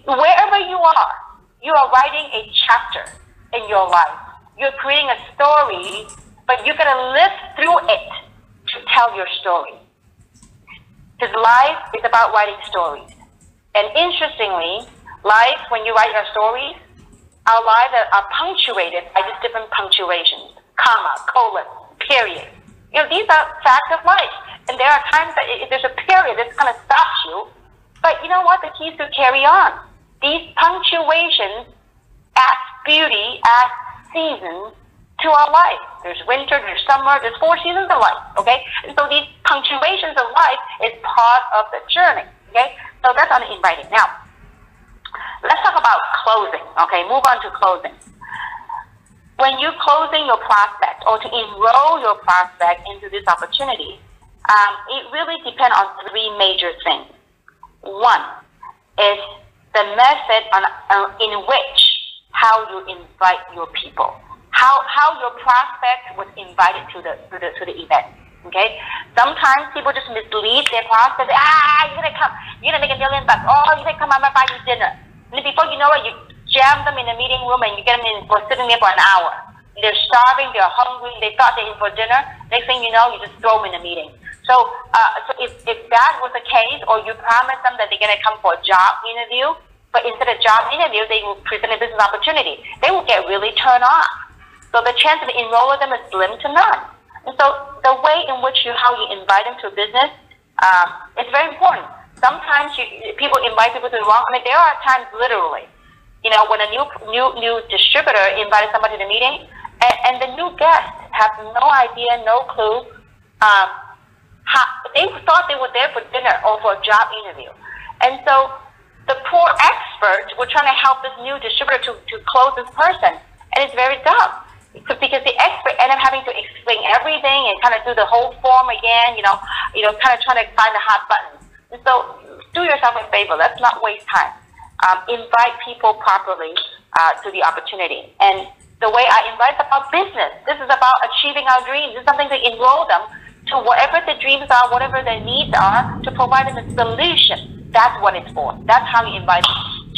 wherever you are writing a chapter in your life. You're creating a story, but you're going to live through it to tell your story. Because life is about writing stories. And interestingly, life, when you write your stories, our lives are punctuated by just different punctuations, comma, colon, period. These are facts of life. And there are times that if there's a period that's going to stop you. But you know what? The key is to carry on. These punctuations add beauty, add seasons to our life. There's winter, there's summer, there's 4 seasons of life, okay? And so these punctuations of life is part of the journey, okay? So that's on the inviting. Now, let's talk about closing, okay? Move on to closing. when you're closing your prospect or to enroll your prospect into this opportunity, it really depends on three major things. One is the method in which how you invite your people, how your prospect was invited to the event. Okay, sometimes people just mislead their prospects. You're gonna come, you're gonna make $1 million. Oh, you're gonna come, I'm gonna buy you dinner. And then before you know it, you jam them in the meeting room and you get them in for sitting there for an hour. They're starving, they're hungry, they thought they're in for dinner. Next thing you know, you just throw them in the meeting. So if that was the case, or you promise them that they're gonna come for a job interview, but instead of job interview, they will present a business opportunity, they will get really turned off. So the chance of enrolling them is slim to none. And so the way in which how you invite them to a business is very important. Sometimes people invite people to the wrong. I mean, there are times literally, when a new distributor invited somebody to the meeting, and the new guests have no idea, no clue. They thought they were there for dinner or for a job interview, and so the poor experts were trying to help this new distributor to close this person, and it's very dumb. Because the expert end up having to explain everything and kind of do the whole form again, kind of trying to find the hot buttons. And so do yourself a favor. Let's not waste time. Invite people properly to the opportunity. And the way I invite is about business. This is about achieving our dreams. This is something to enroll them to whatever the dreams are, whatever their needs are, to provide them a solution. That's what it's for. That's how you invite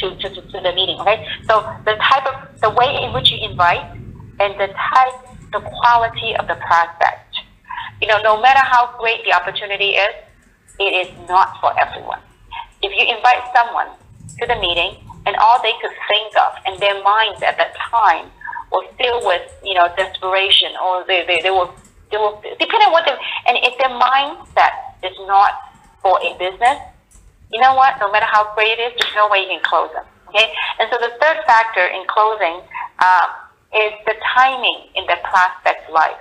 to the meeting. Okay. So the way in which you invite, and the quality of the prospect. No matter how great the opportunity is, it is not for everyone. If you invite someone to the meeting and all they could think of, and their minds at that time were filled with, desperation, or they were depending on what and if their mindset is not for a business, you know what? No matter how great it is, there's no way you can close them. Okay? And so the third factor in closing is the timing in the prospect's life.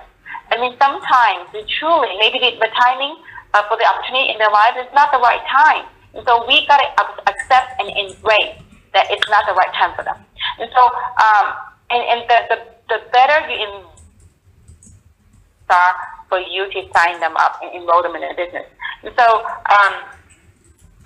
I mean, sometimes truly, maybe the timing for the opportunity in their life is not the right time. And so we got to accept and embrace that it's not the right time for them. And so, the better you are for you to sign them up and enroll them in the business. And so,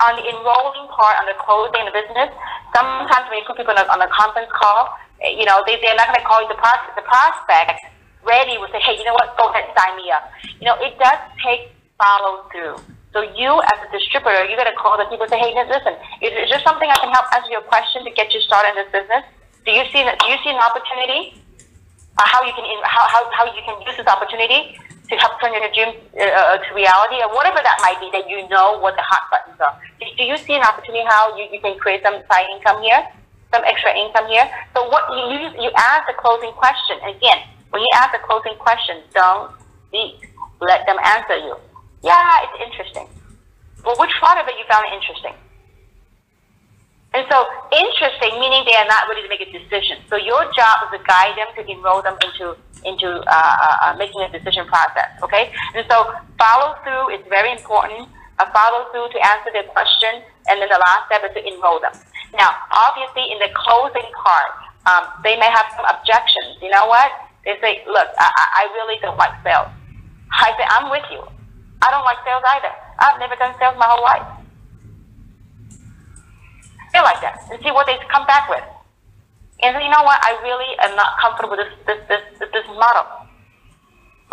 on the enrolling part, on the closing the business, sometimes when you put people on a conference call, they're not going to call you the prospect ready will say, hey, you know what, go ahead and sign me up. It does take follow through. So you as a distributor, you got to call the people and say, hey, listen, is there something I can help answer your question to get you started in this business? Do you see an opportunity? How you can use this opportunity to help turn your dream to reality, or whatever that might be, that what the hot buttons are. Do you see an opportunity how you can create some side income here? Some extra income here. So what you ask the closing question. Again, when you ask the closing question, don't let them answer you. Yeah, it's interesting. Well, which part of it you found interesting? And so interesting meaning they are not ready to make a decision. So your job is to guide them, to enroll them into making a decision process. Okay, and so follow through is very important. Follow through to answer their question, and then the last step is to enroll them. Now, obviously, in the closing part, they may have some objections. You know what? They say, look, I really don't like sales. I say, I'm with you. I don't like sales either. I've never done sales my whole life. Feel like that and see what they come back with. And say, you know what? I really am not comfortable with this model.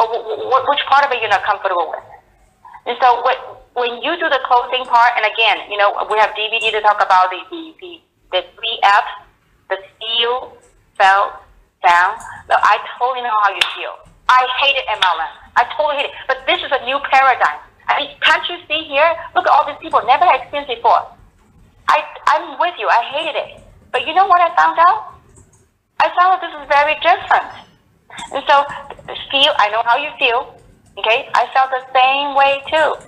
Or which part of it you're not comfortable with? And so when you do the closing part, and again, we have DVD to talk about the 3 F's, the feel, felt, sound. No, I totally know how you feel. I hated MLM. I totally hate it. But this is a new paradigm. I mean, can't you see here? Look at all these people never had experienced before. I'm with you. I hated it. But you know what I found out? I found that this is very different. And so, I know how you feel. Okay? I felt the same way too.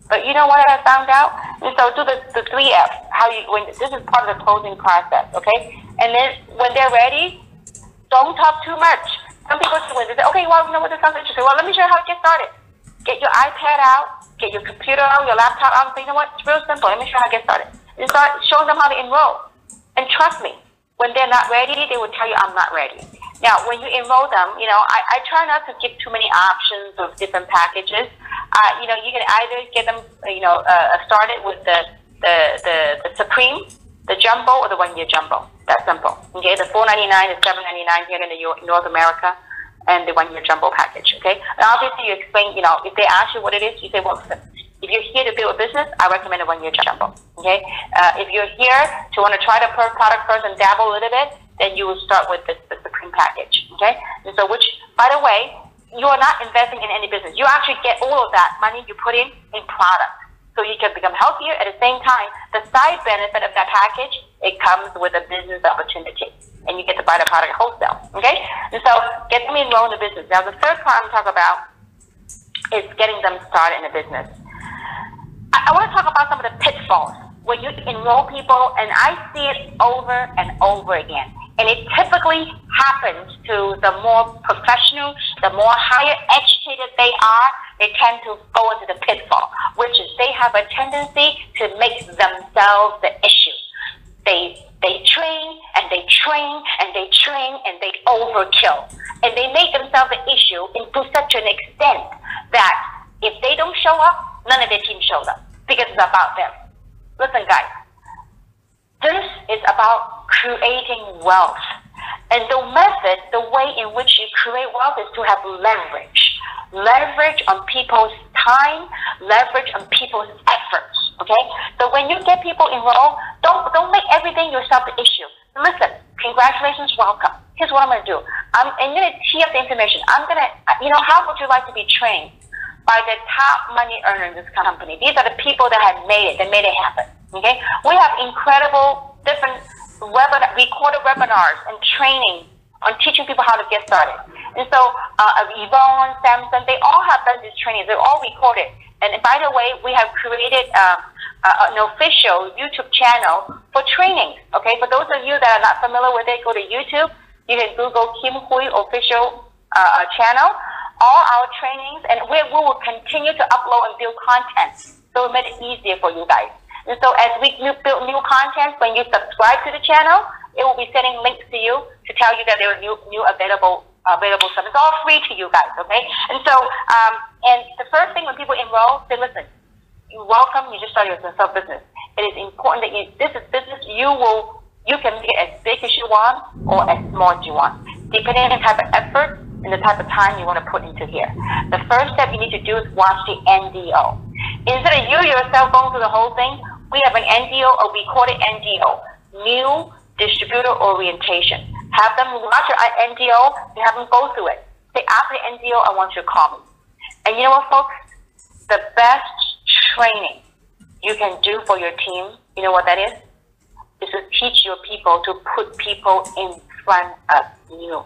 But you know what I found out? And so do the 3 F's. This is part of the closing process. Okay? And then when they're ready, don't talk too much. Some people say, okay, well, you know what, this sounds interesting. Well, let me show you how to get started. Get your iPad out, get your computer out, your laptop out, and say, you know what, it's real simple. Let me show you how to get started. And start showing them how to enroll. And trust me, when they're not ready, they will tell you, I'm not ready. Now, when you enroll them, I try not to give too many options of different packages. You can either get them, started with the Supreme, the Jumbo, or the 1 year Jumbo. That's simple. Okay, the $4.99, the $7.99 here in North America, and the 1 year Jumbo package. Okay, and obviously you explain. If they ask you what it is, you say, well, if you're here to build a business, I recommend a 1 year Jumbo. Okay, if you're here to want to try the product first and dabble a little bit, then you will start with the Supreme package. Okay, and so which, by the way, you are not investing in any business. You actually get all of that money you put in product. So you can become healthier. At the same time, the side benefit of that package, it comes with a business opportunity. And you get to buy the product wholesale. Okay? And so get them enrolled in the business. Now, the third part I'm talking about is getting them started in the business. I want to talk about some of the pitfalls where you enroll people, and I see it over and over again. And it typically happens to the more professional, the more higher educated they are, they tend to go into the pitfall, which is they have a tendency to make themselves the issue. They train and they train and they train and they overkill. And they make themselves the issue to such an extent that if they don't show up, none of their team shows up because it's about them. Listen, guys. This is about creating wealth. And the method, the way in which you create wealth is to have leverage. Leverage on people's time, leverage on people's efforts. Okay? So when you get people enrolled, don't make everything yourself the issue. Listen, congratulations, welcome. Here's what I'm going to do. I'm going to tee up the information. I'm going to, how would you like to be trained by the top money earners in this company? These are the people that have made it, that made it happen. Okay, we have incredible different recorded webinars and training on teaching people how to get started. And so Yvonne, Samson, they all have done these trainings. They're all recorded. And by the way, we have created an official YouTube channel for training. Okay, for those of you that are not familiar with it, go to YouTube. You can Google Kim Hui official channel. All our trainings, and we will continue to upload and build content. So we made it easier for you guys. And so as we build new content, when you subscribe to the channel, it will be sending links to you to tell you that there are new available stuff. It's all free to you guys, okay? And so, and the first thing when people enroll, say, listen, you're welcome, you just started your self-business. It is important that this is business, you can make it as big as you want or as small as you want, depending on the type of effort and the type of time you want to put into here. The first step you need to do is watch the NDO. Instead of you yourself going through the whole thing, we have an NDO, a recorded NDO, new distributor orientation. Have them watch your NDO and have them go through it. Say, after the NDO, I want you to call me. And you know what, folks? The best training you can do for your team, you know what that is? Is to teach your people to put people in front of you.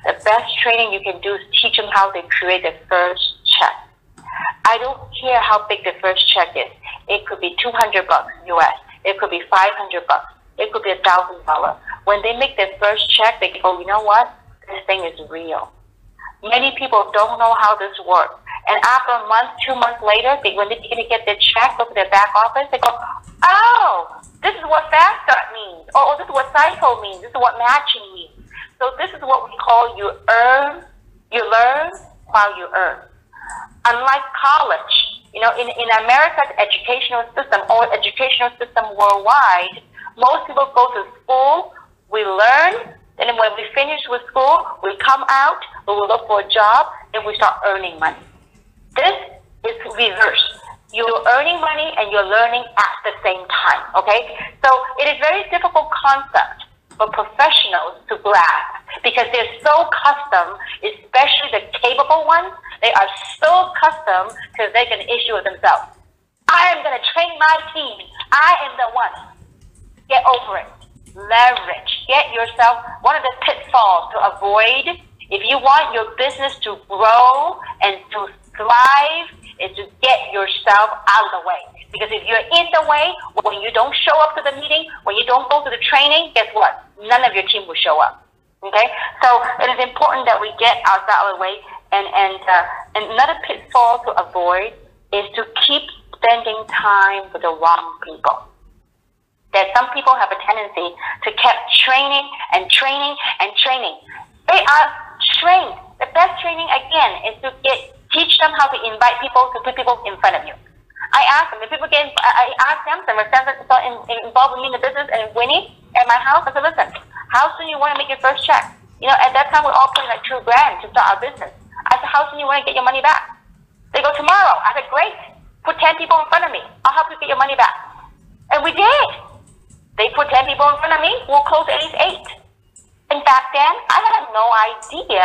The best training you can do is teach them how they create their first check. I don't care how big the first check is. It could be $200 US. It could be $500. It could be $1,000. When they make their first check, they go, you know what? This thing is real. Many people don't know how this works. And after a month, 2 months later, when they're going to get their check, go to their back office, they go, oh, this is what fast start means. Oh, this is what cycle means. This is what matching means. So this is what we call you learn while you earn. Unlike college, in America's educational system or educational system worldwide, most people go to school, we learn, and then when we finish with school, we come out, we will look for a job, and we start earning money. This is reverse. You're earning money and you're learning at the same time, okay? So it is a very difficult concept for professionals to grasp because they're so custom, especially the capable ones, they are so custom because they can issue it themselves. I am going to train my team. I am the one. Get over it. Leverage. Get yourself, one of the pitfalls to avoid if you want your business to grow and to thrive is to get yourself out of the way. Because if you're in the way, when you don't show up to the meeting, when you don't go to the training, guess what? None of your team will show up. Okay? So it is important that we get ourselves out of the way. And another pitfall to avoid is to keep spending time with the wrong people. That some people have a tendency to keep training and training and training. They are trained. The best training, again, is to teach them how to invite people, to put people in front of you. I ask them, I ask them, some of them involved with me in the business and winning at my house. I said, listen, how soon you want to make your first check? At that time, we're all putting like $2,000 to start our business. I said, how soon you want to get your money back? They go, tomorrow. I said, great. Put 10 people in front of me. I'll help you get your money back. And we did. They put 10 people in front of me. We'll close at least 8. And back then, I had no idea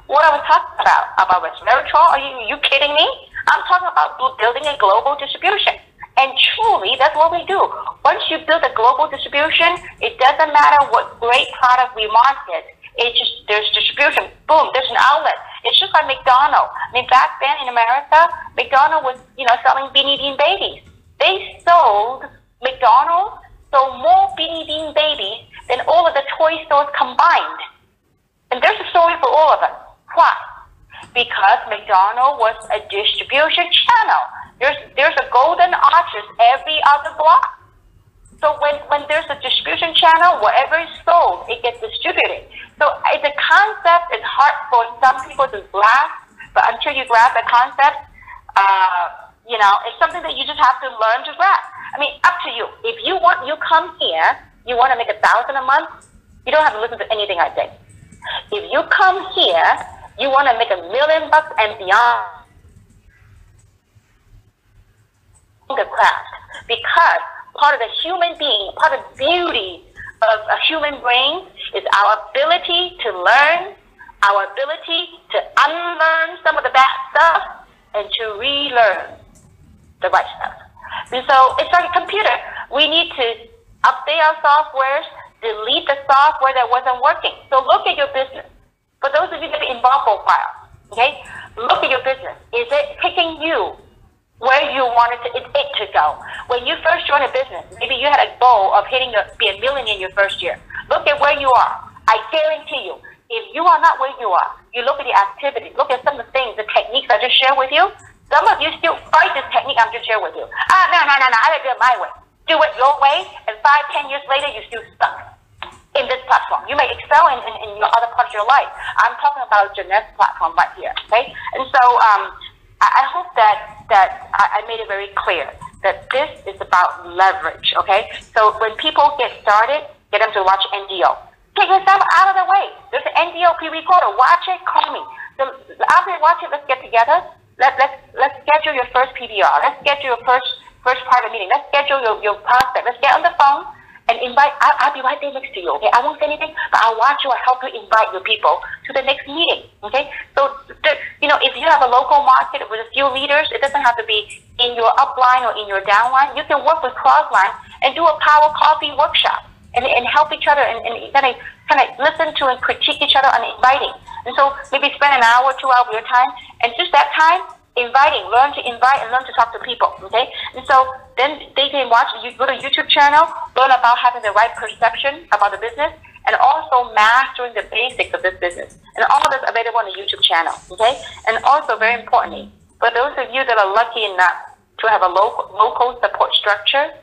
what I was talking about resveratrol. Are you kidding me? I'm talking about building a global distribution. And truly, that's what we do. Once you build a global distribution, it doesn't matter what great product we market. There's distribution. Boom, there's an outlet. It's just like McDonald's. I mean, back then in America, McDonald's was, selling Beanie Bean babies. McDonald's sold more Beanie Bean babies than all of the toy stores combined. And there's a story for all of us. Why? Because McDonald's was a distribution channel. There's a golden arches every other block. So when there's a distribution channel, whatever is sold, it gets distributed. So the concept is hard for some people to grasp, but until you grasp the concept, it's something that you just have to learn to grasp. I mean, up to you. If you come here, you want to make $1,000 a month, you don't have to listen to anything I say. If you come here, you want to make $1 million and beyond the craft, because part of the human being, part of the beauty of a human brain is our ability to learn, our ability to unlearn some of the bad stuff and to relearn the right stuff. And so it's like a computer. We need to update our softwares, delete the software that wasn't working. So look at your business. For those of you that are involved for a while, okay, look at your business. Is it taking you where you wanted it to go? When you first joined a business, maybe you had a goal of be a millionaire in your first year. Look at where you are. I guarantee you, if you are not where you are, you look at the activity, look at some of the things, the techniques I just shared with you. Some of you still fight this technique I'm just sharing with you. No, I gotta do it my way. Do it your way, and 5-10 years later, you're still stuck in this platform. You may excel in your other parts of your life. I'm talking about Jeanette's platform right here, okay? And so I hope that I made it very clear that this is about leverage, okay? So when people get started, get them to watch NDO. Take yourself out of the way. There's an NDO pre-recorder. Watch it, call me. So after you watch it, let's get together. Let's schedule your first PBR. Let's schedule your first private meeting. Let's schedule your prospect. Let's get on the phone and invite. I'll be right there next to you, okay? I won't say anything, but I'll watch you. I'll help you invite your people to the next meeting, okay? So, if you have a local market with a few leaders, it doesn't have to be in your upline or in your downline. You can work with crossline and do a power coffee workshop and help each other and kind of listen to and critique each other on inviting. And so maybe spend an hour, 2 hours of your time, and just that time, inviting, learn to invite and learn to talk to people, okay? And so then they can go to YouTube channel, learn about having the right perception about the business, and also mastering the basics of this business. And all of this available on the YouTube channel, okay? And also, very importantly, for those of you that are lucky enough to have a local support structure,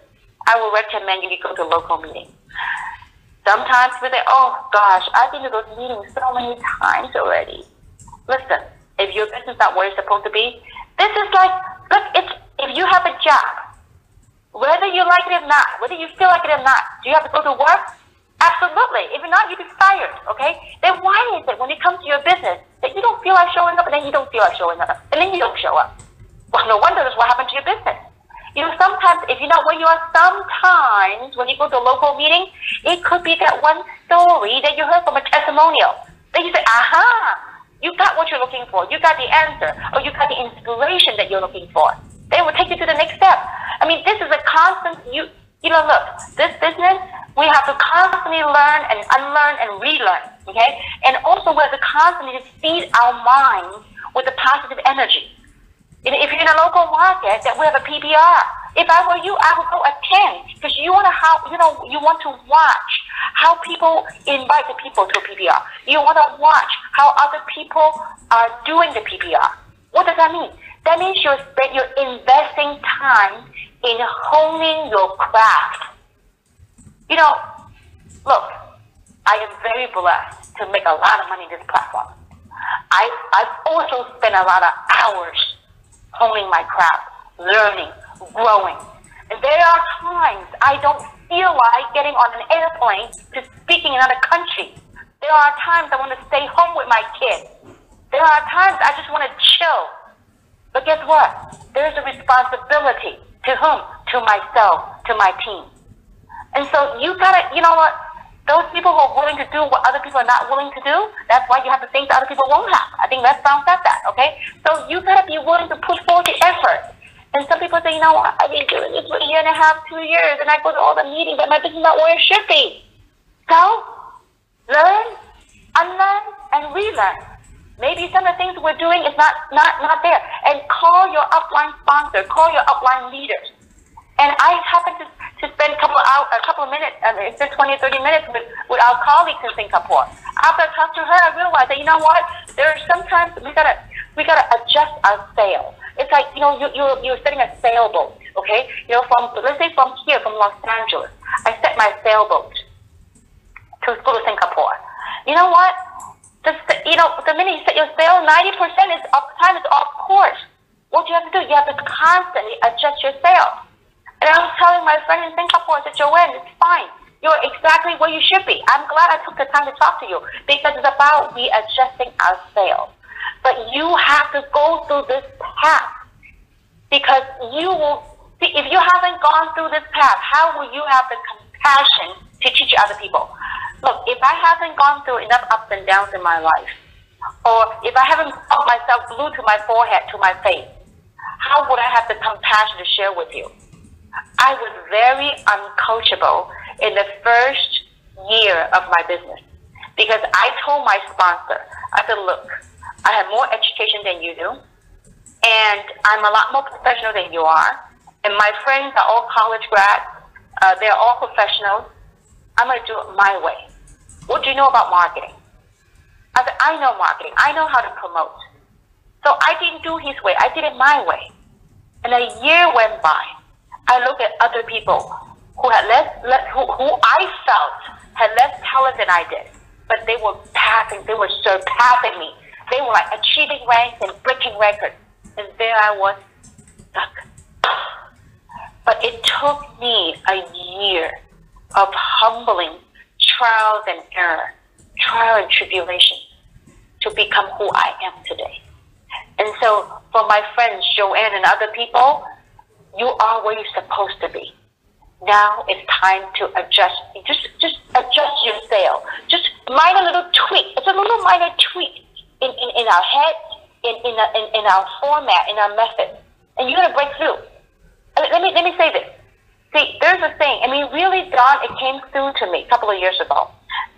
I will recommend you go to a local meeting. Sometimes we say, oh gosh, I've been to those meetings so many times already. Listen, if your business is not where it's supposed to be, this is like, look, if you have a job, whether you like it or not, whether you feel like it or not, do you have to go to work? Absolutely. If not, you'll be fired, okay? Then why is it when it comes to your business that you don't feel like showing up and then you don't feel like showing up and then you don't show up? Well, no wonder that's what happened to your business. Sometimes if you're not where you are, sometimes when you go to a local meeting, it could be that one story that you heard from a testimonial. Then you say, aha, you got what you're looking for. You got the answer, or you got the inspiration that you're looking for. Then it will take you to the next step. I mean, this is a constant, look, this business, we have to constantly learn and unlearn and relearn, okay? And also we have to constantly feed our minds with the positive energy. If you're in a local market that we have a PBR, if I were you, I would go attend, because you want to watch how people invite the people to a PBR. You want to watch how other people are doing the PBR. What does that mean? That means you're investing time in honing your craft. Look, I am very blessed to make a lot of money in this platform. I've also spent a lot of hours honing my craft, learning, growing. And there are times I don't feel like getting on an airplane to speaking in another country. There are times I want to stay home with my kids. There are times I just want to chill. But guess what? There's a responsibility. To whom? To myself, to my team. And so you gotta, you know what? Those people who are willing to do what other people are not willing to do, that's why you have the things that other people won't have. I think Les Brown said that, okay? So you gotta be willing to put forth the effort. And some people say, you know what? I've been doing this for a year and a half, 2 years, and I go to all the meetings, but my business is not where it should be. So learn, unlearn, and relearn. Maybe some of the things we're doing is not there. And call your upline sponsor, call your upline leaders. And I happen to spend a couple of minutes, 20 or 30 minutes with our colleagues in Singapore. After I talked to her, I realized that, you know what? There are sometimes we gotta adjust our sail. It's like, you know, you're setting a sailboat, okay? You know, let's say from here, from Los Angeles, I set my sailboat to go to Singapore. You know what? The minute you set your sail, 90% of the time is off course. What you have to do, you have to constantly adjust your sail. And I was telling my friend in Singapore, I said, Joanne, it's fine. You're exactly where you should be. I'm glad I took the time to talk to you because it's about readjusting our sail. But you have to go through this path because you will see, if you haven't gone through this path, how will you have the compassion to teach other people? Look, if I haven't gone through enough ups and downs in my life, or if I haven't felt myself glued to my forehead, to my face, how would I have the compassion to share with you? I was very uncoachable in the first year of my business because I told my sponsor, I said, look, I have more education than you do, and I'm a lot more professional than you are, and my friends are all college grads, they're all professionals. I'm going to do it my way. What do you know about marketing? I said, I know marketing. I know how to promote. So I didn't do his way. I did it my way. And a year went by. I looked at other people who had who I felt had less talent than I did, but they were surpassing me. They were like achieving ranks and breaking records, and there I was stuck. But it took me a year of humbling trials and error, trial and tribulation, to become who I am today. And so for my friends, Joanne and other people, you are where you're supposed to be. Now it's time to adjust. Just adjust your sail. Just minor little tweak. It's a little minor tweak in our head, in our format, in our method. And you're gonna break through. Let me say this. See, there's a saying. I mean, really, Don, it came through to me a couple of years ago.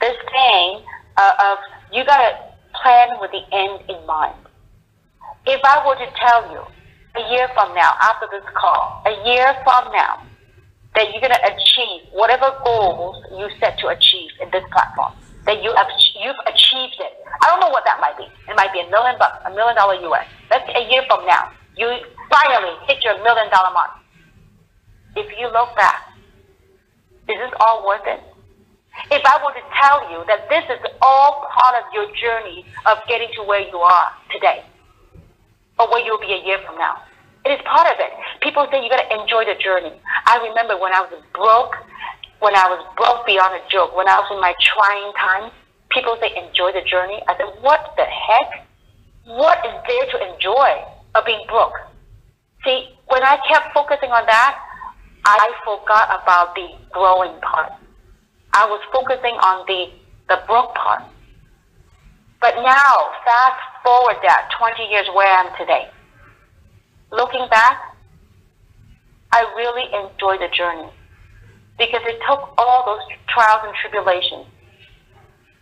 This saying of you gotta plan with the end in mind. If I were to tell you a year from now, after this call, a year from now, that you're going to achieve whatever goals you set to achieve in this platform, that you've achieved it. I don't know what that might be. It might be $1 million, $1 million US. That's a year from now. You finally hit your $1 million mark. If you look back, is this all worth it? If I were to tell you that this is all part of your journey of getting to where you are today, or where you'll be a year from now. It is part of it. People say you got to enjoy the journey. I remember when I was broke beyond a joke, when I was in my trying times, people say enjoy the journey. I said, what the heck? What is there to enjoy of being broke? See, when I kept focusing on that, I forgot about the growing part. I was focusing on the broke part. But now, fast forward that 20 years where I am today. Looking back, I really enjoy the journey because it took all those trials and tribulations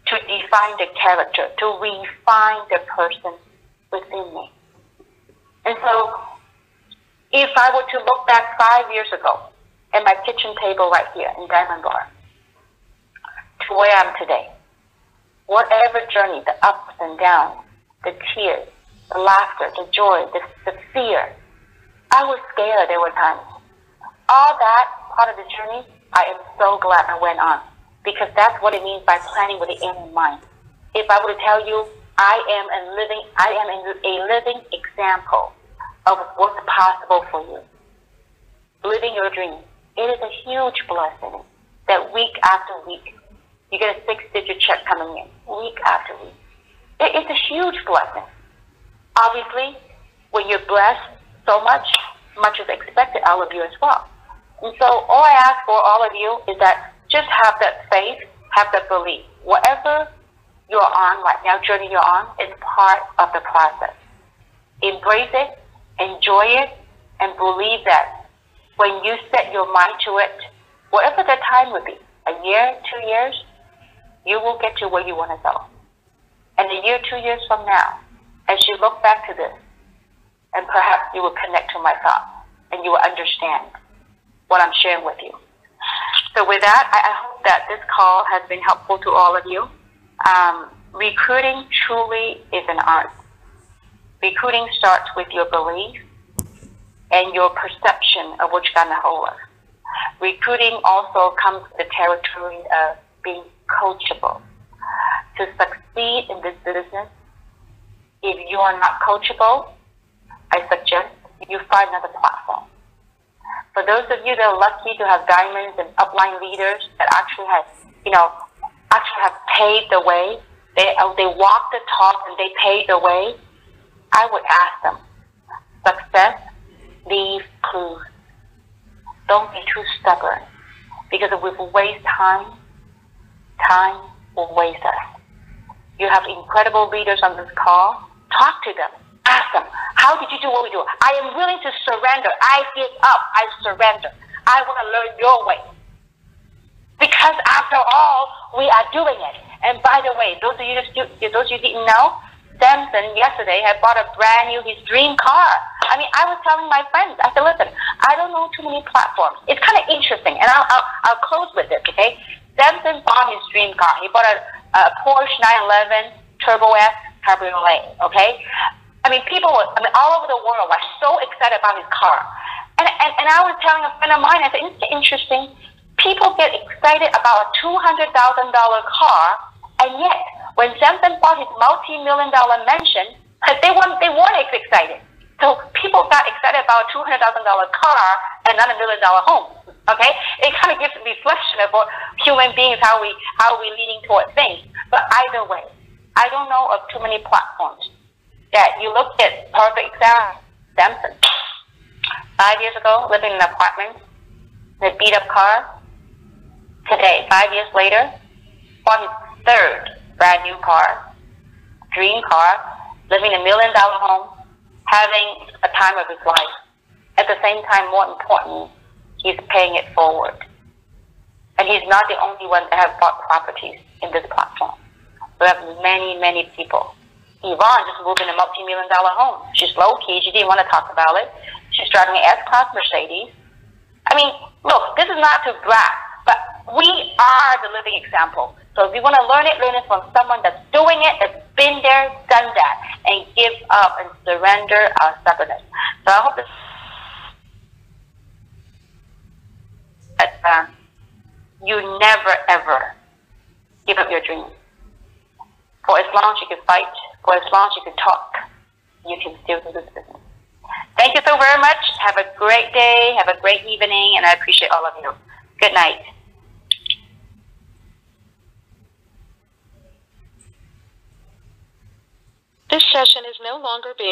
to define the character, to refine the person within me. And so, if I were to look back 5 years ago at my kitchen table right here in Diamond Bar to where I am today, whatever journey, the ups and downs, the tears, the laughter, the joy, the fear, I was scared there were times. All that part of the journey, I am so glad I went on because that's what it means by planning with the end in mind. If I were to tell you, I am a living example of what's possible for you. Living your dream. It is a huge blessing that week after week, you get a 6-digit check coming in, week after week. It's a huge blessing. Obviously, when you're blessed so much is expected out of you as well. And so all I ask for all of you is that just have that faith, have that belief. Whatever you're on right now, journey you're on, is part of the process. Embrace it, enjoy it, and believe that when you set your mind to it, whatever the time would be, a year, 2 years, you will get to where you want to go. And a year, 2 years from now, as you look back to this, and perhaps you will connect to my thoughts, and you will understand what I'm sharing with you. So with that, I hope that this call has been helpful to all of you. Recruiting truly is an art. Recruiting starts with your belief and your perception of what you're going to hold. Recruiting also comes with the territory of being coachable. To succeed in this business, if you are not coachable, I suggest you find another platform. For those of you that are lucky to have diamonds and upline leaders that actually have paved the way, they walk the talk and they pave the way, I would ask them, success leaves clues. Don't be too stubborn, because if we waste time will waste us. You have incredible leaders on this call. Talk to them. Ask them, how did you do what we do? I am willing to surrender. I give up. I surrender. I want to learn your way. Because after all, we are doing it. And by the way, those of you didn't know, Samson yesterday had bought his dream car. I mean, I was telling my friends, I said, listen, I don't know too many platforms. It's kind of interesting, and I'll close with this, okay? Samson bought his dream car. He bought a Porsche 911 Turbo S Cabriolet, okay? I mean, all over the world were so excited about his car. And I was telling a friend of mine, I said, isn't it interesting? People get excited about a $200,000 car, and yet, when Samson bought his multi-million-dollar mansion, they weren't excited. So people got excited about a $200,000 car and not $1 million home. Okay, it kind of gives a reflection of what human beings, how we leading toward things. But either way, I don't know of too many platforms that you look at. Perfect example, Samson. 5 years ago, living in an apartment, in a beat-up car. Today, 5 years later, bought his third brand new car, dream car, living in $1 million home, having a time of his life. At the same time, more important, he's paying it forward. And he's not the only one that has bought properties in this platform. We have many, many people. Yvonne just moved in a multi-million-dollar home. She's low-key. She didn't want to talk about it. She's driving an S-Class Mercedes. I mean, look, this is not to brag, but we are the living example. So if you want to learn it from someone that's doing it, that's been there, done that, and give up and surrender our stubbornness. So I hope that you never, ever give up your dreams. For as long as you can fight, for as long as you can talk, you can still do this business. Thank you so very much. Have a great day. Have a great evening. And I appreciate all of you. Good night. This session is no longer being